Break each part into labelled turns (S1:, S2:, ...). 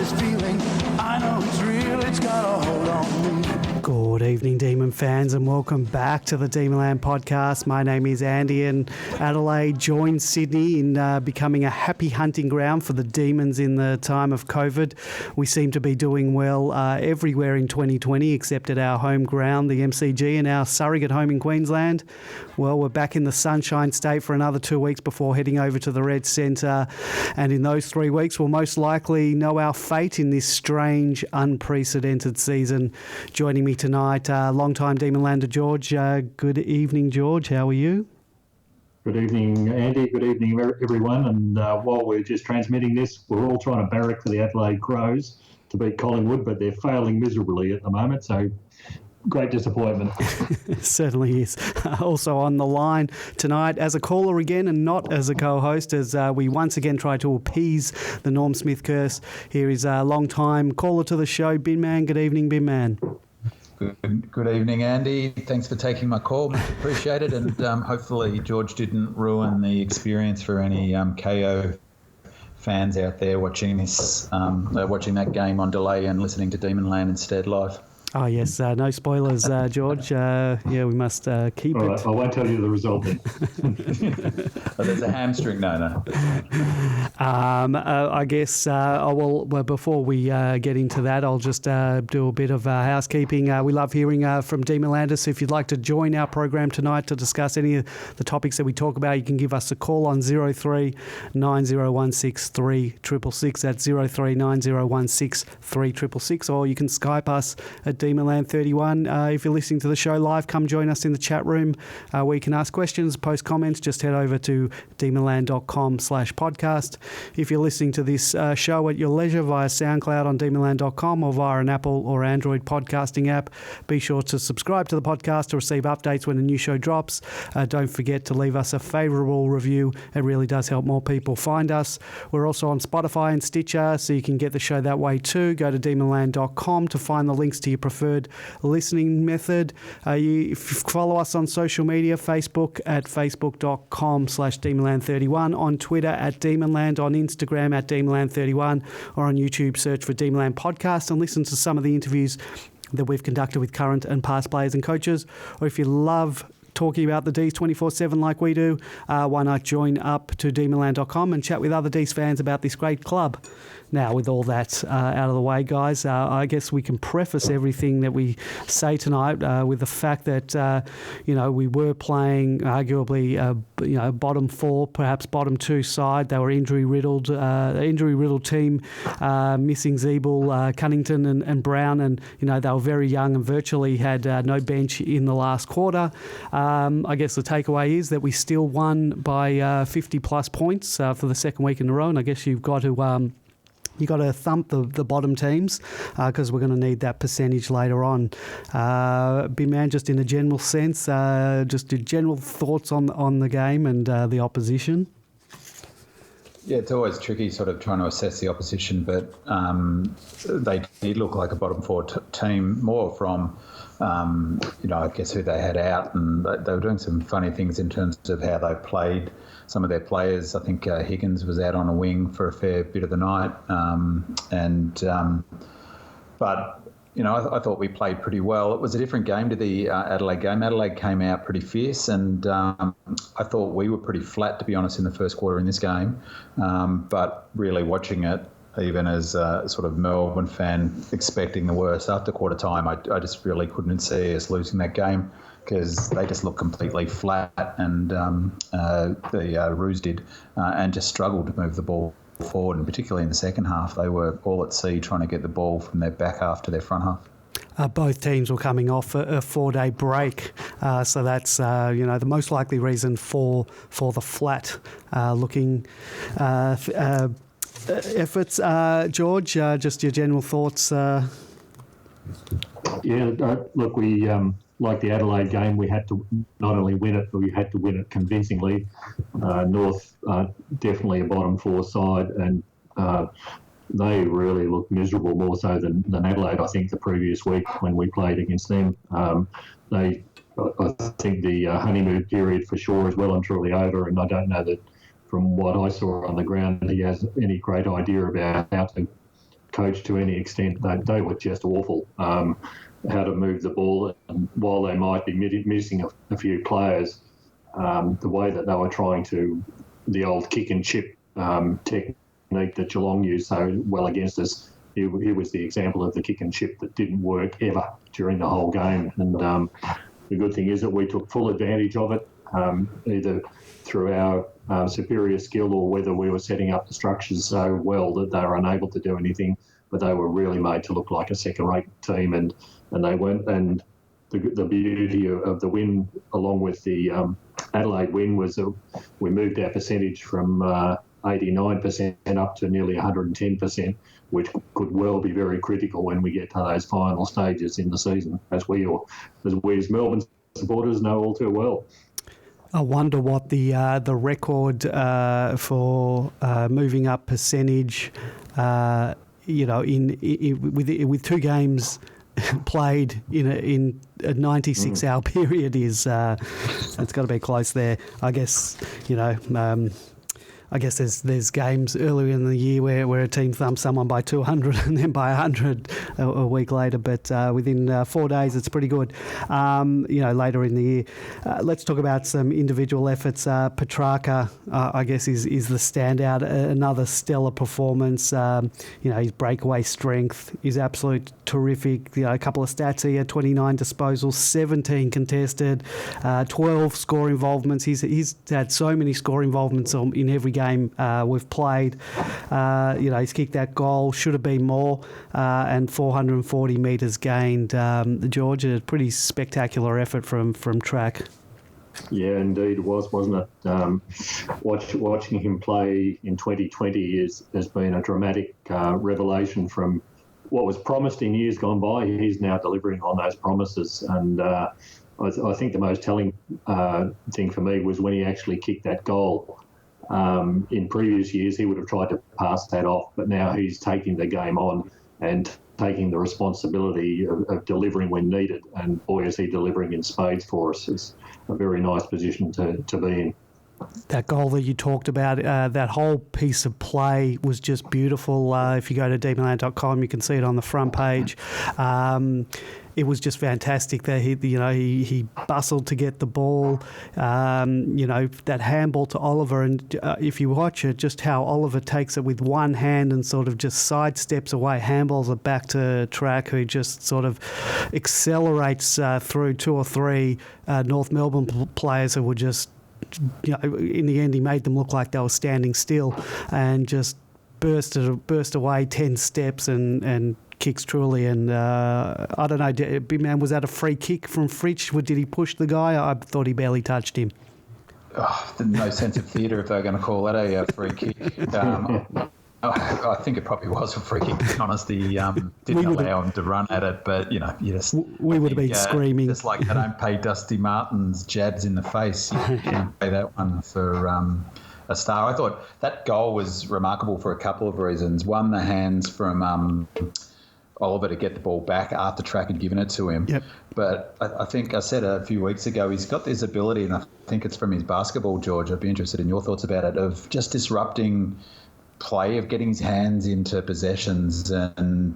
S1: this feeling. I know it's real, it's got a hold on me.
S2: Good evening, Demon fans, and welcome back to the Demonland podcast. My name is Andy, and Adelaide joined Sydney in becoming a happy hunting ground for the Demons in the time of COVID. We seem to be doing well everywhere in 2020 except at our home ground, the MCG, and our surrogate home in Queensland. Well, we're back in the Sunshine State for another 2 weeks before heading over to the Red Centre, and in those 3 weeks we'll most likely know our fate in this strange, unprecedented season. Joining me tonight, long-time Demonlander George. Good evening, George. How are you?
S3: Good evening, Andy. Good evening, everyone. And while we're just transmitting this, we're all trying to barrack for the Adelaide Crows to beat Collingwood, but they're failing miserably at the moment. So great disappointment.
S2: Certainly is. Also on the line tonight as a caller again and not as a co-host, as we once again try to appease the Norm Smith curse. Here is a long-time caller to the show, Bin Man. Good evening, Bin Man.
S4: Good evening, Andy. Thanks for taking my call. Much appreciated. And hopefully George didn't ruin the experience for any KO fans out there watching this, watching that game on delay and listening to Demonland instead live.
S2: Oh, yes. No spoilers, George. Yeah, we must keep
S3: All
S2: it.
S3: right, I won't tell you the result then.
S4: There's a hamstring. No.
S2: I guess, well, before we get into that, I'll just do a bit of housekeeping. We love hearing from Demonlanders. So if you'd like to join our program tonight to discuss any of the topics that we talk about, you can give us a call on 03 9016 3666. That's 03 9016 3666. Or you can Skype us at Demonland31. If you're listening to the show live, come join us in the chat room where you can ask questions, post comments. Just head over to demonland.com/podcast. If you're listening to this show at your leisure via SoundCloud on demonland.com or via an Apple or Android podcasting app, be sure to subscribe to the podcast to receive updates when a new show drops. Don't forget to leave us a favourable review. It really does help more people find us. We're also on Spotify and Stitcher, so you can get the show that way too. Go to demonland.com to find the links to your preferred listening method. If you follow us on social media, Facebook at facebook.com/Demonland31, on Twitter at Demonland, on Instagram at Demonland31, or on YouTube, search for Demonland Podcast and listen to some of the interviews that we've conducted with current and past players and coaches. Or if you love talking about the D's 24/7 like we do, why not join up to demonland.com and chat with other D's fans about this great club. Now, with all that out of the way, guys, I guess we can preface everything that we say tonight with the fact that, we were playing arguably, bottom four, perhaps bottom two side. They were injury-riddled team, missing Zeeble, Cunnington and Brown, and, they were very young and virtually had no bench in the last quarter. I guess the takeaway is that we still won by 50-plus points for the second week in a row, and I guess you've got to thump the bottom teams because we're going to need that percentage later on. Big man, just in a general sense, just your general thoughts on the game and the opposition.
S4: Yeah, it's always tricky sort of trying to assess the opposition, but they did look like a bottom four team more from, I guess who they had out, and they were doing some funny things in terms of how they played some of their players. I think Higgins was out on a wing for a fair bit of the night, but I thought we played pretty well. It was a different game to the Adelaide game. Adelaide came out pretty fierce, and I thought we were pretty flat, to be honest, in the first quarter in this game. But really watching it, even as a sort of Melbourne fan expecting the worst after quarter time, I just really couldn't see us losing that game because they just looked completely flat, and the Roos did, and just struggled to move the ball forward, and particularly in the second half, they were all at sea trying to get the ball from their back half to their front half.
S2: Both teams were coming off a 4-day break, so that's the most likely reason for the flat looking efforts. George, just your general thoughts.
S3: Look, we like the Adelaide game, we had to not only win it, but we had to win it convincingly. North definitely a bottom four side, and they really looked miserable, more so than Adelaide, I think, the previous week when we played against them. I think the honeymoon period for Shaw is well and truly over, and I don't know that from what I saw on the ground he has any great idea about how to coached to any extent. They were just awful. How to move the ball, and while they might be missing a few players, the way that they were trying to, the old kick and chip technique that Geelong used so well against us, he was the example of the kick and chip that didn't work ever during the whole game. And the good thing is that we took full advantage of it, either through our superior skill or whether we were setting up the structures so well that they were unable to do anything. But they were really made to look like a second-rate team, and they weren't. And the beauty of the win, along with the Adelaide win, was that we moved our percentage from 89% up to nearly 110%, which could well be very critical when we get to those final stages in the season, as we as Melbourne supporters know all too well.
S2: I wonder what the record for moving up percentage, with 2 games played in a 96-hour period is. It's got to be close there. I guess I guess there's games earlier in the year where a team thumps someone by 200 and then by 100 a week later, but within 4 days it's pretty good. Later in the year, let's talk about some individual efforts. Petracca, I guess, is the standout. Another stellar performance. His breakaway strength is absolute terrific. A couple of stats here: 29 disposals, 17 contested, 12 score involvements. He's had so many score involvements in every game we've played. He's kicked that goal, should have been more, and 440 metres gained. George, a pretty spectacular effort from track.
S3: Yeah, indeed it was, wasn't it? Watching him play in 2020 has been a dramatic revelation from what was promised in years gone by. He's now delivering on those promises, and I think the most telling thing for me was when he actually kicked that goal. In previous years, he would have tried to pass that off, but now he's taking the game on and taking the responsibility of delivering when needed. And boy, is he delivering in spades for us. It's a very nice position to be in.
S2: That goal that you talked about, that whole piece of play was just beautiful. If you go to demonland.com, you can see it on the front page. It was just fantastic that he bustled to get the ball. That handball to Oliver, and if you watch it, just how Oliver takes it with one hand and sort of just sidesteps away, handballs it back to Track, who just sort of accelerates through 2 or 3 North Melbourne players who were just, in the end, he made them look like they were standing still, and just burst away 10 steps and kicks truly. And I don't know, big man, was that a free kick from Fritsch? Did he push the guy? I thought he barely touched him.
S4: No sense of theatre if they're going to call that a free kick. I think it probably was a free kick, to be honest. He didn't allow him to run at it, but,
S2: we would have been screaming.
S4: Just like they don't pay Dusty Martin's jabs in the face, you can't pay that one for a star. I thought that goal was remarkable for a couple of reasons. One, the hands from Oliver to get the ball back after Track had given it to him.
S2: Yep.
S4: But I think I said a few weeks ago, he's got this ability, and I think it's from his basketball, George. I'd be interested in your thoughts about it, of just disrupting play, of getting his hands into possessions and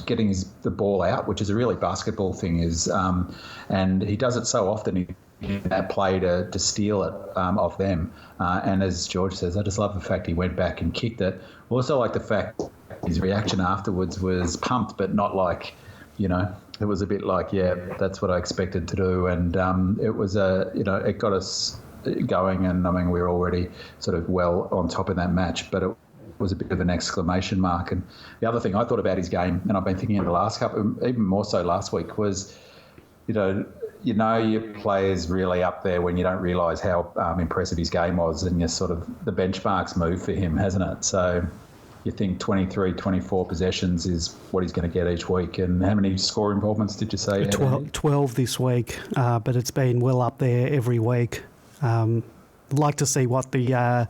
S4: getting the ball out, which is a really basketball thing. And he does it so often in that play to steal it off them. And as George says, I just love the fact he went back and kicked it. Also like the fact his reaction afterwards was pumped, but not like, it was a bit like, yeah, that's what I expected to do. And it was it got us going, and I mean, we were already sort of well on top of that match, but it was a bit of an exclamation mark. And the other thing I thought about his game, and I've been thinking in the last couple, even more so last week, was, your players really up there when you don't realise how impressive his game was, and the benchmarks move for him, hasn't it? So you think 23, 24 possessions is what he's going to get each week. And how many score involvements did you say?
S2: 12 this week, but it's been well up there every week. Like to see what the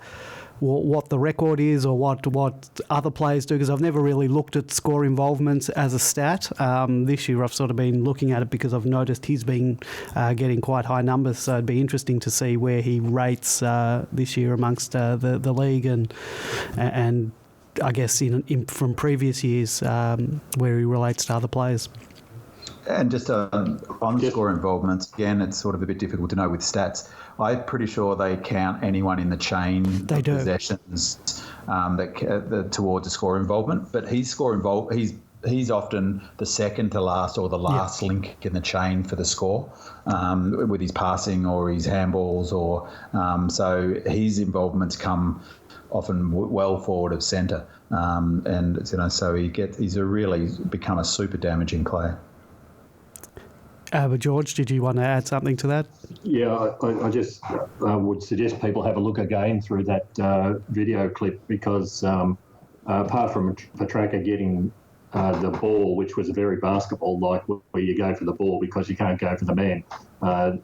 S2: record is, or what other players do, because I've never really looked at score involvements as a stat. This year I've sort of been looking at it because I've noticed he's been getting quite high numbers, so it'd be interesting to see where he rates this year amongst the league, and I guess, from previous years where he relates to other players.
S4: And just on score involvements, again, it's sort of a bit difficult to know with stats. I'm pretty sure they count anyone in the chain of possessions towards a score involvement. But he's often the second to last or the last link in the chain for the score with his passing or his handballs, or so his involvements come often well forward of centre, and so he's really become a super damaging player.
S2: But George, did you want to add something to that?
S3: Yeah, I just would suggest people have a look again through that video clip, because apart from Petracca getting the ball, which was very basketball-like, where you go for the ball because you can't go for the man,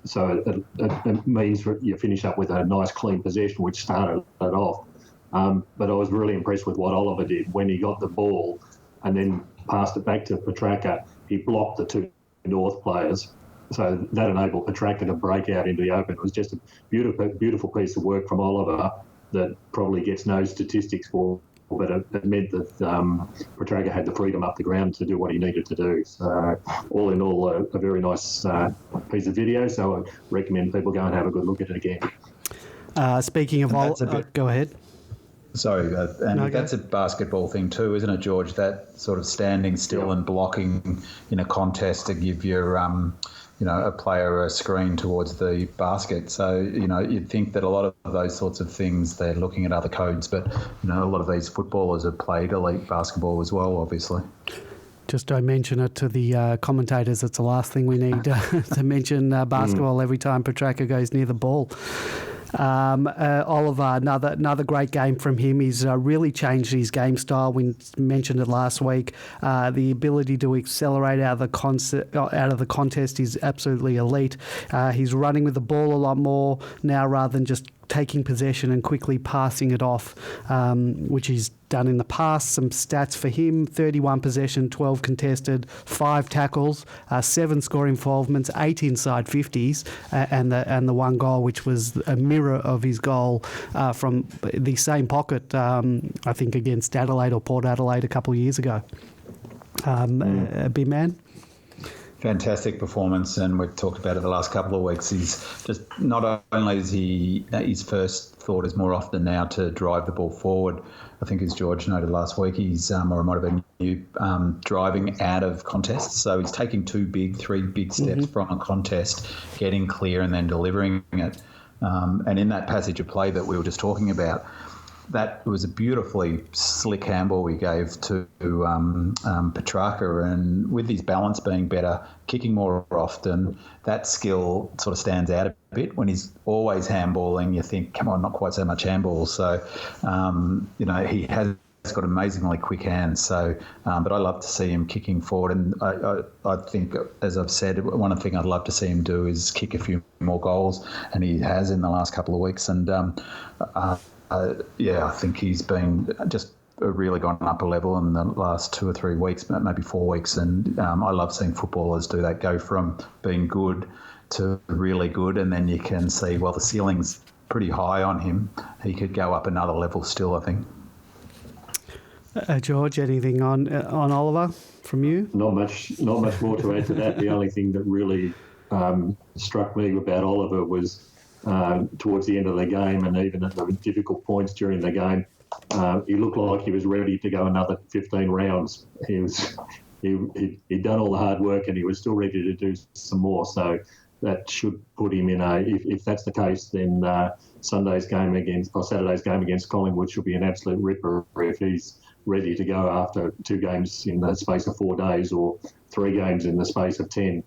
S3: so it means you finish up with a nice clean possession, which started it off. But I was really impressed with what Oliver did when he got the ball and then passed it back to Petracca. He blocked the two North players, so that enabled Petracca to break out into the open. It was just a beautiful piece of work from Oliver that probably gets no statistics for, but it meant that Petracca had the freedom up the ground to do what he needed to do. So all in all, a very nice piece of video, so I recommend people go and have a good look at it again.
S2: Speaking of Oliver, go ahead.
S4: Sorry, that's a basketball thing too, isn't it, George? That sort of standing still and blocking in a contest to give your, a player a screen towards the basket. So, you'd think that a lot of those sorts of things, they're looking at other codes, but, a lot of these footballers have played elite basketball as well, obviously.
S2: Just don't mention it to the commentators. It's the last thing we need to mention basketball every time Petracca goes near the ball. Oliver, another great game from him. He's really changed his game style. We mentioned it last week. The ability to accelerate out of the contest is absolutely elite. He's running with the ball a lot more now rather than just taking possession and quickly passing it off, which he's done in the past. Some stats for him: 31 possession, 12 contested, 5 tackles, 7 score involvements, 8 inside 50s, and the one goal, which was a mirror of his goal from the same pocket, I think against Adelaide or Port Adelaide a couple of years ago. Big man.
S4: Fantastic performance, and we've talked about it the last couple of weeks. He's just not only is his first thought is more often now to drive the ball forward. I think, as George noted last week, he's or it might have been new driving out of contests. So he's taking 3 big steps from a contest, getting clear, and then delivering it. And in that passage of play that we were just talking about, that was a beautifully slick handball we gave to Petracca, and with his balance being better, kicking more often, that skill sort of stands out a bit. When he's always handballing, you think, come on, not quite so much handball. So, he has got amazingly quick hands. So, but I love to see him kicking forward, and I think, as I've said, one thing I'd love to see him do is kick a few more goals, and he has in the last couple of weeks. And I think he's been just really gone up a level in the last 2 or 3 weeks, maybe 4 weeks. And I love seeing footballers do that, go from being good to really good. And then you can see, well, the ceiling's pretty high on him. He could go up another level still, I think.
S2: George, anything on Oliver from you?
S3: Not much more to add to that. The only thing that really struck me about Oliver was towards the end of the game, and even at the difficult points during the game, he looked like he was ready to go another 15 rounds. He'd done all the hard work, and he was still ready to do some more. So that should put him in if that's the case, then Saturday's game against Collingwood should be an absolute ripper if he's ready to go after 2 games in the space of 4 days or 3 games in the space of 10.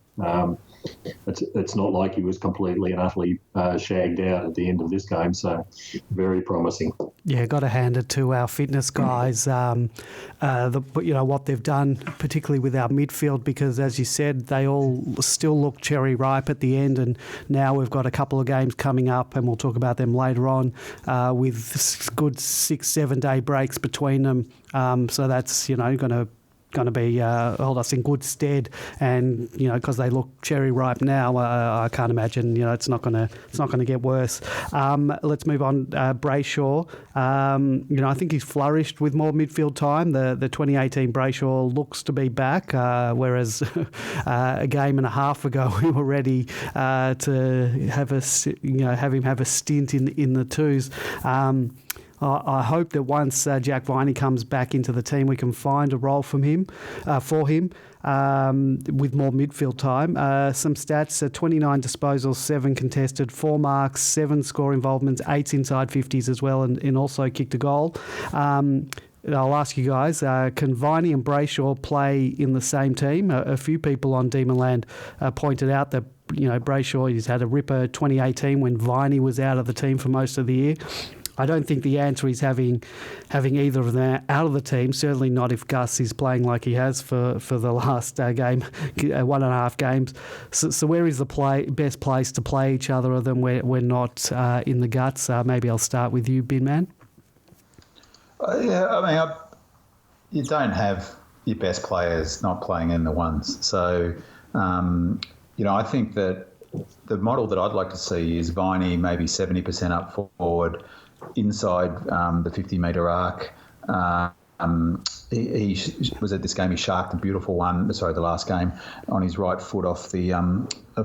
S3: It's not like he was completely and utterly shagged out at the end of this game, so very promising.
S2: Yeah, got to hand it to our fitness guys, what they've done, particularly with our midfield, because as you said, they all still look cherry ripe at the end, and now we've got a couple of games coming up, and we'll talk about them later on, with good 6-7 day breaks between them. So that's going to going to be hold us in good stead. And because they look cherry ripe now, I can't imagine it's not going to get worse. Let's move on. Brayshaw, I think he's flourished with more midfield time. The 2018 Brayshaw looks to be back, whereas a game and a half ago we were ready to have him have a stint in the twos. I hope that once Jack Viney comes back into the team, we can find a role for him with more midfield time. Some stats: 29 disposals, 7 contested, 4 marks, 7 score involvements, 8 inside 50s as well, and also kicked a goal. I'll ask you guys, can Viney and Brayshaw play in the same team? A few people on Demonland pointed out that Brayshaw, he's had a ripper 2018 when Viney was out of the team for most of the year. I don't think the answer is having either of them out of the team, certainly not if Gus is playing like he has for the last game, 1.5 games. So where is the best place to play each other other than we're not in the guts? Maybe I'll start with you, Bin Man.
S4: You don't have your best players not playing in the ones. So, I think that the model that I'd like to see is Viney maybe 70% up forward, inside the 50-metre arc. He was at this game. He sharked a beautiful one. Sorry, the last game on his right foot off the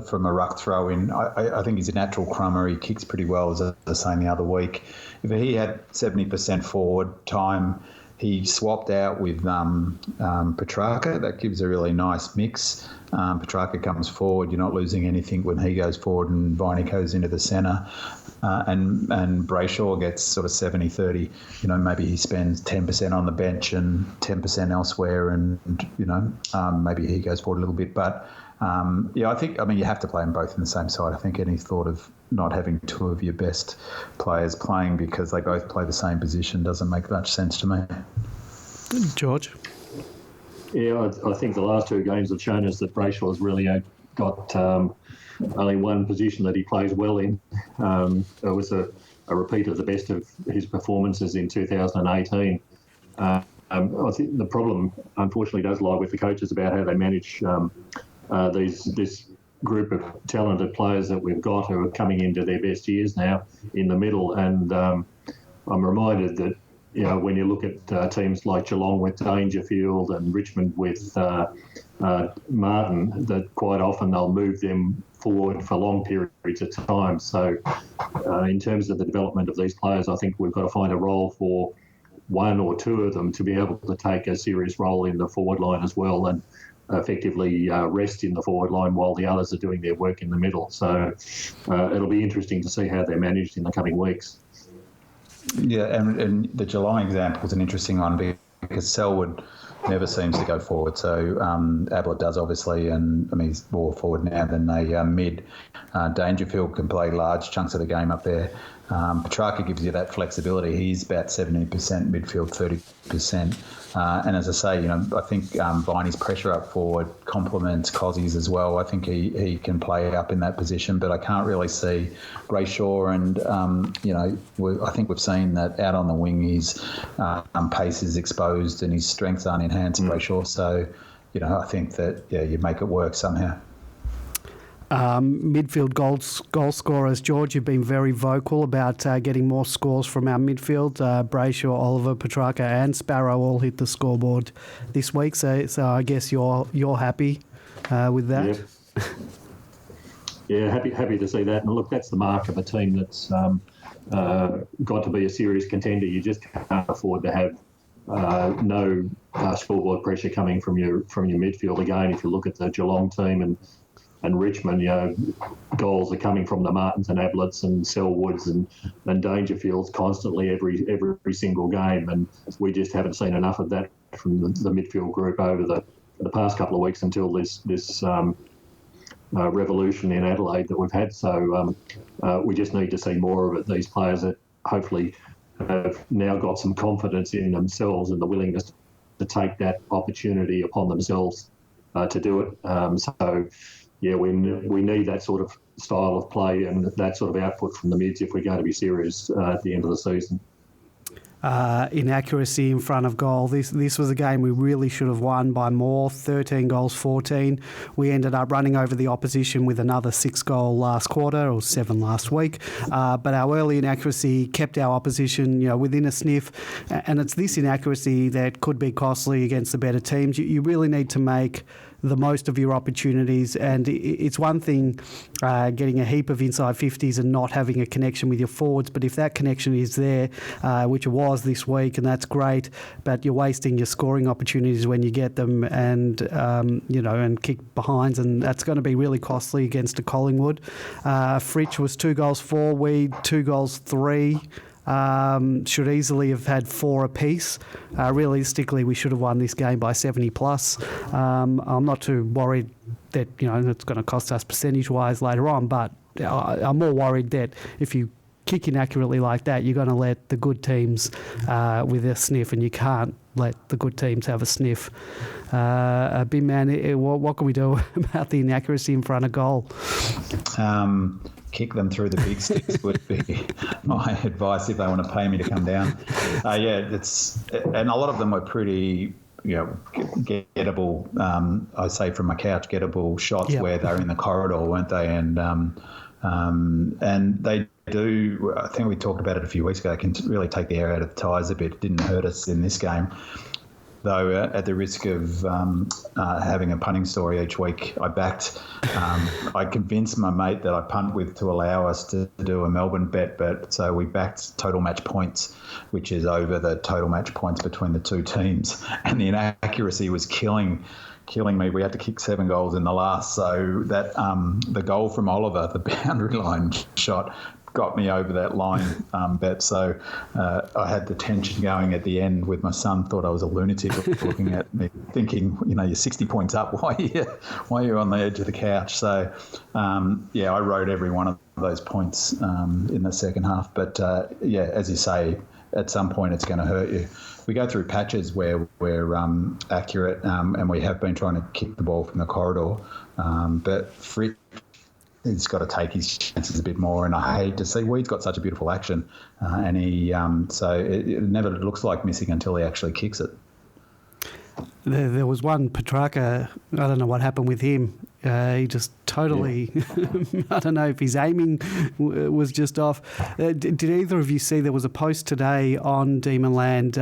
S4: from a ruck throw in. I think he's a natural crummer. He kicks pretty well, as I was saying the other week. If he had 70% forward time, he swapped out with Petracca. That gives a really nice mix. Petracca comes forward. You're not losing anything when he goes forward, and Viney goes into the centre. And Brayshaw gets sort of 70-30. Maybe he spends 10% on the bench and 10% elsewhere, and maybe he goes forward a little bit. But I think you have to play them both in the same side. I think any thought of not having 2 of your best players playing because they both play the same position doesn't make much sense to me.
S2: George?
S3: Yeah, I think the last 2 games have shown us that Brayshaw's really got only one position that he plays well in. It was a repeat of the best of his performances in 2018. I think the problem, unfortunately, does lie with the coaches about how they manage this group of talented players that we've got who are coming into their best years now in the middle. And I'm reminded that when you look at teams like Geelong with Dangerfield and Richmond with Martin, that quite often they'll move them forward for long periods of time. So in terms of the development of these players, I think we've got to find a role for 1 or 2 of them to be able to take a serious role in the forward line as well, and effectively rest in the forward line while the others are doing their work in the middle. So it'll be interesting to see how they're managed in the coming weeks.
S4: Yeah, and the Geelong example is an interesting one because Selwood never seems to go forward. So Ablett does, obviously, and he's more forward now than they mid. Dangerfield can play large chunks of the game up there. Petracca gives you that flexibility. He's about 70% midfield, 30%. And as I say, I think Viney's pressure up forward complements Cossey's as well. I think he can play up in that position, but I can't really see Brayshaw. And, I think we've seen that out on the wing, his pace is exposed and his strengths aren't enhanced, Brayshaw. So, I think that, you make it work somehow.
S2: Midfield goal scorers, George, you've been very vocal about getting more scores from our midfield. Brayshaw, Oliver, Petracca and Sparrow all hit the scoreboard this week, so I guess you're happy with that.
S3: Yeah, happy to see that. And look, that's the mark of a team that's got to be a serious contender. You just can't afford to have no scoreboard pressure coming from your midfield. Again, if you look at the Geelong team and Richmond, goals are coming from the Martins and Ablets and Selwoods and Dangerfields constantly every single game, and we just haven't seen enough of that from the midfield group over the past couple of weeks until this revolution in Adelaide that we've had. So we just need to see more of it. These players that hopefully have now got some confidence in themselves and the willingness to take that opportunity upon themselves to do it. Yeah, we need that sort of style of play and that sort of output from the mids if we're going to be serious at the end of the season.
S2: inaccuracy in front of goal. This was a game we really should have won by more, 13 goals, 14. We ended up running over the opposition with another 6-goal last quarter, or 7 last week. But our early inaccuracy kept our opposition, within a sniff. And it's this inaccuracy that could be costly against the better teams. You really need to make the most of your opportunities, and it's one thing getting a heap of inside 50s and not having a connection with your forwards, but if that connection is there, which it was this week, and that's great, but you're wasting your scoring opportunities when you get them, and and kick behinds, and that's going to be really costly against a Collingwood. Fritsch was 2 goals 4, Weed 2 goals 3. Should easily have had 4 apiece. Realistically, we should have won this game by 70 plus. I'm not too worried that it's going to cost us percentage-wise later on, but I'm more worried that if you kick inaccurately like that, you're going to let the good teams with a sniff, and you can't let the good teams have a sniff. Big man, what can we do about the inaccuracy in front of goal?
S4: Kick them through the big sticks would be my advice if they want to pay me to come down. And a lot of them were pretty, gettable. I say from my couch, gettable shots where they're in the corridor, weren't they? And they do. I think we talked about it a few weeks ago. They can really take the air out of the tyres a bit. It didn't hurt us in this game. Though at the risk of having a punting story each week, I convinced my mate that I punt with to allow us to do a Melbourne bet. But so we backed total match points, which is over the total match points between the two teams. And the inaccuracy was killing me. We had to kick 7 goals in the last. So that the goal from Oliver, the boundary line shot, got me over that line bet. So I had the tension going at the end with my son. Thought I was a lunatic looking at me, thinking, you're 60 points up. Why are you on the edge of the couch? So I rode every one of those points in the second half. But as you say, at some point it's going to hurt you. We go through patches where we're accurate, and we have been trying to kick the ball from the corridor. But he's got to take his chances a bit more, and I hate to see Weed's got such a beautiful action, and he so it never looks like missing until he actually kicks it.
S2: There was one Petracca, I don't know what happened with him. He just totally, I don't know if his aiming was just off. Did either of you see there was a post today on Demonland?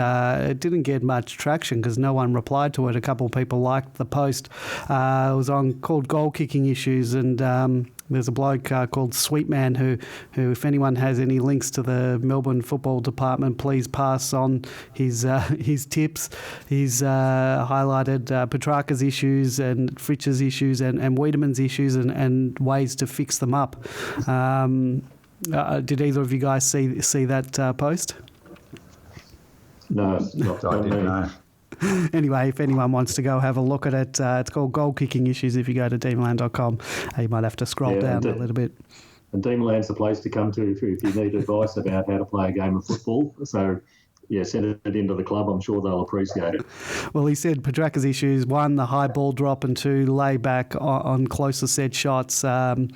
S2: It didn't get much traction because no one replied to it. A couple of people liked the post. It was called Goal Kicking Issues, and there's a bloke called Sweetman who, if anyone has any links to the Melbourne Football Department, please pass on his tips. He's highlighted Petracca's issues and Fritsch's issues and Wiedemann's issues and ways to fix them up. Did either of you guys see that post?
S3: No, I didn't know.
S2: Anyway, if anyone wants to go have a look at it, it's called Goal Kicking Issues. If you go to demonland.com, you might have to scroll down a little bit.
S3: And Demonland's the place to come to if you need advice about how to play a game of football. So, send it into the club. I'm sure they'll appreciate it.
S2: Well, he said Petracca's issues: 1, the high ball drop, and 2, lay back on closer set shots. And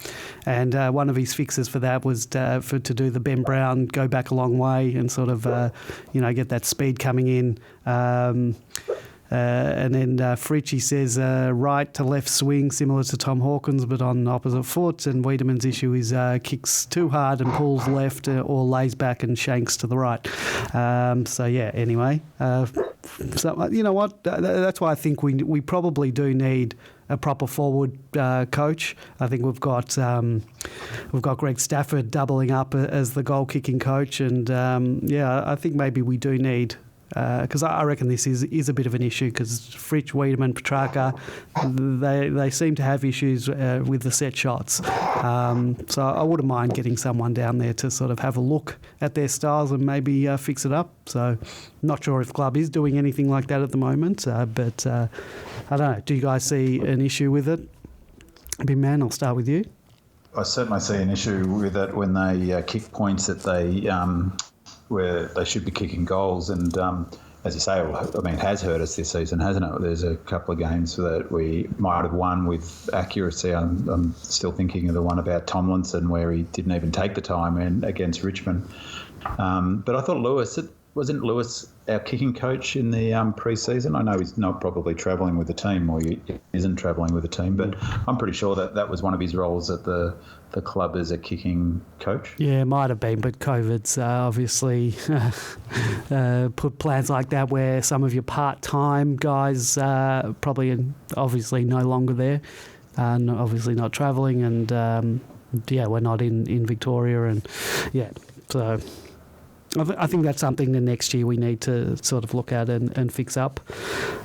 S2: one of his fixes for that was to do the Ben Brown go back a long way and sort of get that speed coming in. And then Fritsch says right to left swing, similar to Tom Hawkins, but on opposite foot. And Wiedemann's issue is kicks too hard and pulls left or lays back and shanks to the right. Anyway. So, you know what? That's why I think we probably do need a proper forward coach. I think we've got Greg Stafford doubling up as the goal kicking coach, and I think maybe we do need. Because I reckon this is a bit of an issue because Fritsch, Wiedemann, Petracca, they seem to have issues with the set shots. So I wouldn't mind getting someone down there to sort of have a look at their styles and maybe fix it up. So not sure if the club is doing anything like that at the moment, but I don't know. Do you guys see an issue with it? Big man, I'll start with you.
S4: I certainly see an issue with it when they kick points that they... where they should be kicking goals. And as you say, it has hurt us this season, hasn't it? There's a couple of games that we might have won with accuracy. I'm still thinking of the one about Tomlinson where he didn't even take the time in against Richmond. But I thought Lewis, wasn't Lewis our kicking coach in the pre-season? I know he's not probably travelling with the team, or he isn't travelling with the team, but I'm pretty sure that was one of his roles at the club as a kicking coach.
S2: Yeah, it might have been, but COVID's obviously put plans like that where some of your part-time guys obviously no longer there, obviously not travelling, and we're not in Victoria, and so I think that's something that next year we need to sort of look at and fix up.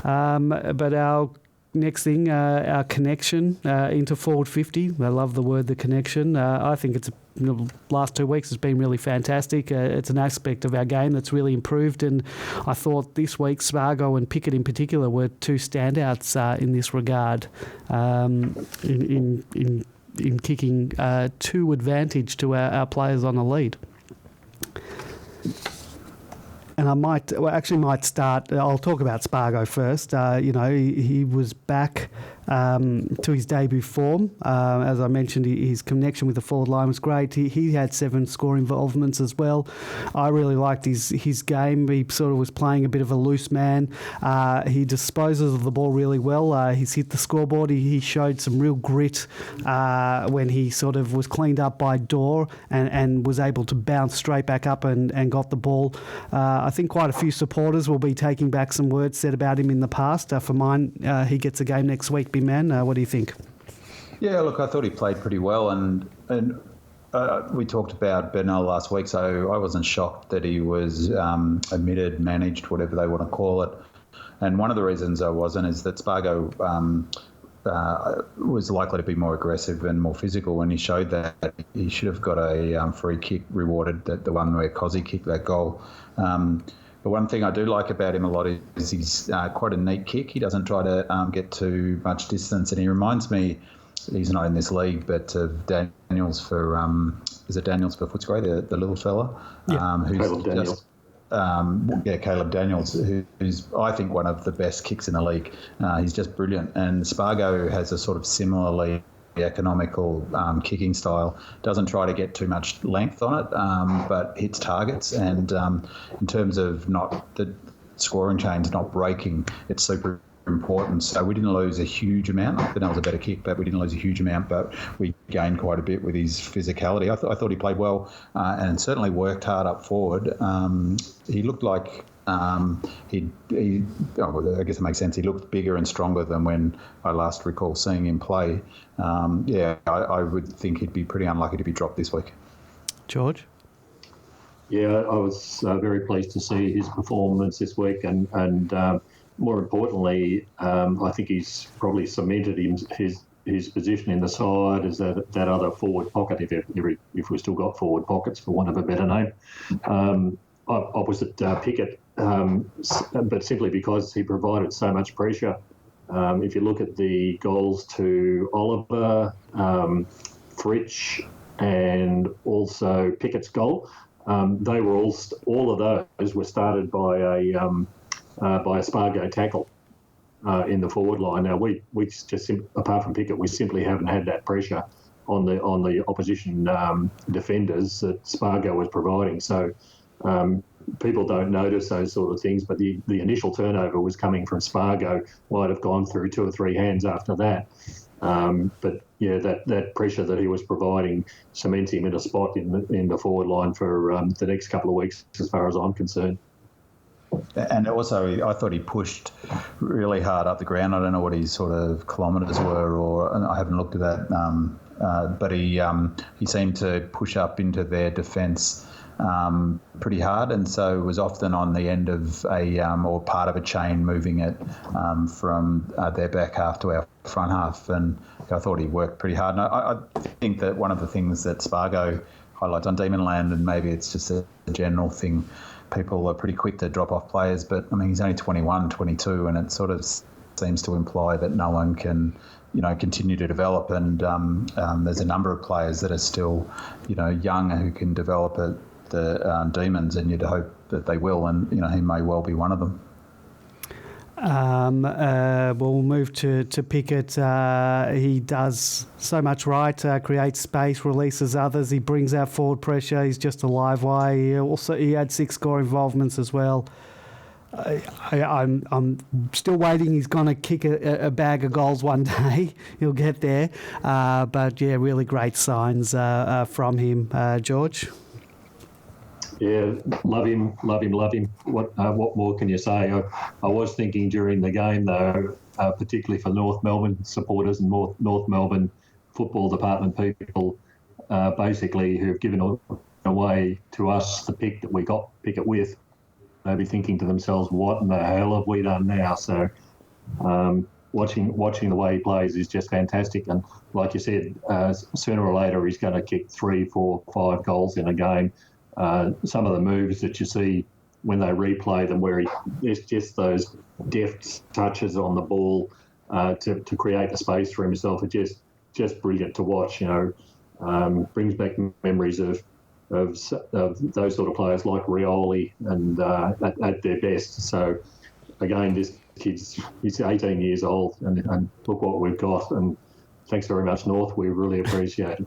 S2: But our next thing, our connection into forward 50. I love the word, the connection. I think the last 2 weeks has been really fantastic. It's an aspect of our game that's really improved, and I thought this week Spargo and Pickett in particular were two standouts in this regard, in kicking to advantage to our players on the lead. And I might start. I'll talk about Spargo first. He was back to his debut form. As I mentioned, his connection with the forward line was great. He had 7 score involvements as well. I really liked his game. He sort of was playing a bit of a loose man. He disposes of the ball really well. He's hit the scoreboard. He showed some real grit when he sort of was cleaned up by Dorr and was able to bounce straight back up and got the ball. I think quite a few supporters will be taking back some words said about him in the past. For mine, he gets a game next week, big man. What do you think?
S4: Yeah, look, I thought he played pretty well, and we talked about Bernal last week, so I wasn't shocked that he was omitted, managed, whatever they want to call it. And one of the reasons I wasn't is that Spargo was likely to be more aggressive and more physical, and he showed that. He should have got a free kick rewarded, the one where Cozzy kicked that goal. But one thing I do like about him a lot is he's quite a neat kick. He doesn't try to get too much distance, and he reminds me, he's not in this league, but of Daniels for is it Daniels for Footscray, the little fella?
S3: Yeah,
S4: who's
S3: Caleb Daniels.
S4: Caleb Daniels, who's I think one of the best kicks in the league. He's just brilliant, and Spargo has a sort of similarly economical kicking style. Doesn't try to get too much length on it, but hits targets. And in terms of not the scoring chains not breaking, it's super important. So we didn't lose a huge amount. I think that was a better kick, but we didn't lose a huge amount. But we gained quite a bit with his physicality. I thought he played well and certainly worked hard up forward. He looked like I guess it makes sense. He looked bigger and stronger than when I last recall seeing him play. I would think he'd be pretty unlucky to be dropped this week.
S2: George?
S3: Yeah, I was very pleased to see his performance this week, and more importantly, I think he's probably cemented his position in the side as that other forward pocket, if we still got forward pockets, for want of a better name. Opposite Pickett, but simply because he provided so much pressure. If you look at the goals to Oliver, Fritsch, and also Pickett's goal, they were all of those were started by a Spargo tackle in the forward line. Now we just apart from Pickett, we simply haven't had that pressure on the opposition defenders that Spargo was providing. So. People don't notice those sort of things, but the initial turnover was coming from Spargo. Might have gone through 2 or 3 hands after that. But yeah, that pressure that he was providing cements him in a spot in the forward line for the next couple of weeks, as far as I'm concerned.
S4: And also, I thought he pushed really hard up the ground. I don't know what his sort of kilometres were, and I haven't looked at that. But he seemed to push up into their defence pretty hard, and so was often on the end of or part of a chain moving it from their back half to our front half, and I thought he worked pretty hard. And I think that one of the things that Spargo highlights on Demonland, and maybe it's just a general thing, people are pretty quick to drop off players, but I mean he's only 21, 22, and it sort of seems to imply that no one can continue to develop, and there's a number of players that are still young who can develop at the Demons, and you'd hope that they will, and he may well be one of them.
S2: We'll move to Pickett. He does so much right, creates space, releases others. He brings out forward pressure. He's just a live wire. He had 6 score involvements as well. I'm still waiting. He's going to kick a bag of goals one day. He'll get there. But, yeah, really great signs from him, George.
S3: Yeah, love him. What more can you say? I was thinking during the game, though, particularly for North Melbourne supporters and North Melbourne football department people, basically who've given away to us the pick that we got Pickett with. They'll be thinking to themselves, what in the hell have we done now? So watching the way he plays is just fantastic. And like you said, sooner or later he's going to kick 3, 4, 5 goals in a game. Some of the moves that you see when they replay them, where there's just those deft touches on the ball to create the space for himself, are just brilliant to watch. Brings back memories of those sort of players like Rioli and at their best. So again, this kid's he's 18 years old, and look what we've got. And thanks very much, North. We really appreciate it.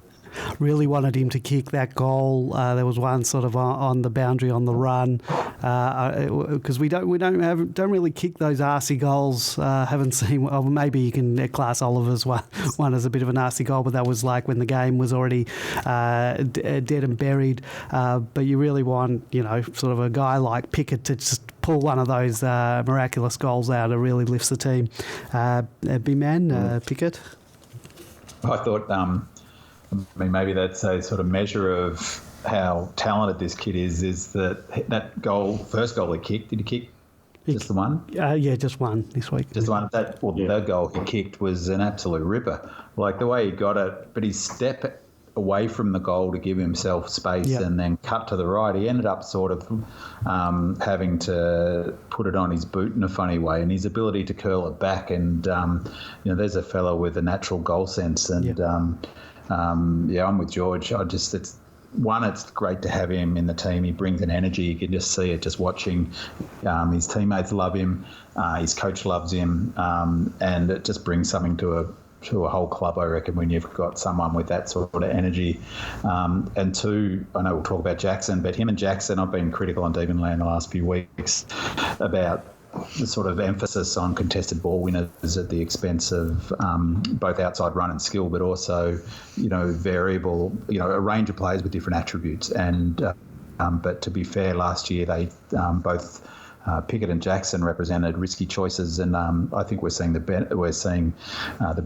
S2: Really wanted him to kick that goal. There was one sort of on the boundary on the run, because we don't really kick those arsey goals. Haven't seen. Well, maybe you can class Oliver's one as a bit of a nasty goal, but that was like when the game was already dead and buried. But you really want, sort of a guy like Pickett to just pull one of those miraculous goals out. It really lifts the team. Big man, Pickett.
S4: I thought. Maybe that's a sort of measure of how talented this kid is that goal, first goal he kicked. Did he kick just the one?
S2: Yeah, just one this week.
S4: Just one. That goal he kicked was an absolute ripper. Like the way he got it, but his step away from the goal to give himself space and then cut to the right. He ended up sort of having to put it on his boot in a funny way, and his ability to curl it back. And, there's a fellow with a natural goal sense. And, I'm with George. It's great to have him in the team. He brings an energy. You can just see it just watching. His teammates love him. His coach loves him. And it just brings something to a whole club, I reckon, when you've got someone with that sort of energy. And 2, I know we'll talk about Jackson, but him and Jackson, I've been critical on Demonland the last few weeks about the sort of emphasis on contested ball winners at the expense of both outside run and skill, but also, variable, a range of players with different attributes. And but to be fair, last year they both Pickett and Jackson represented risky choices, and I think we're seeing the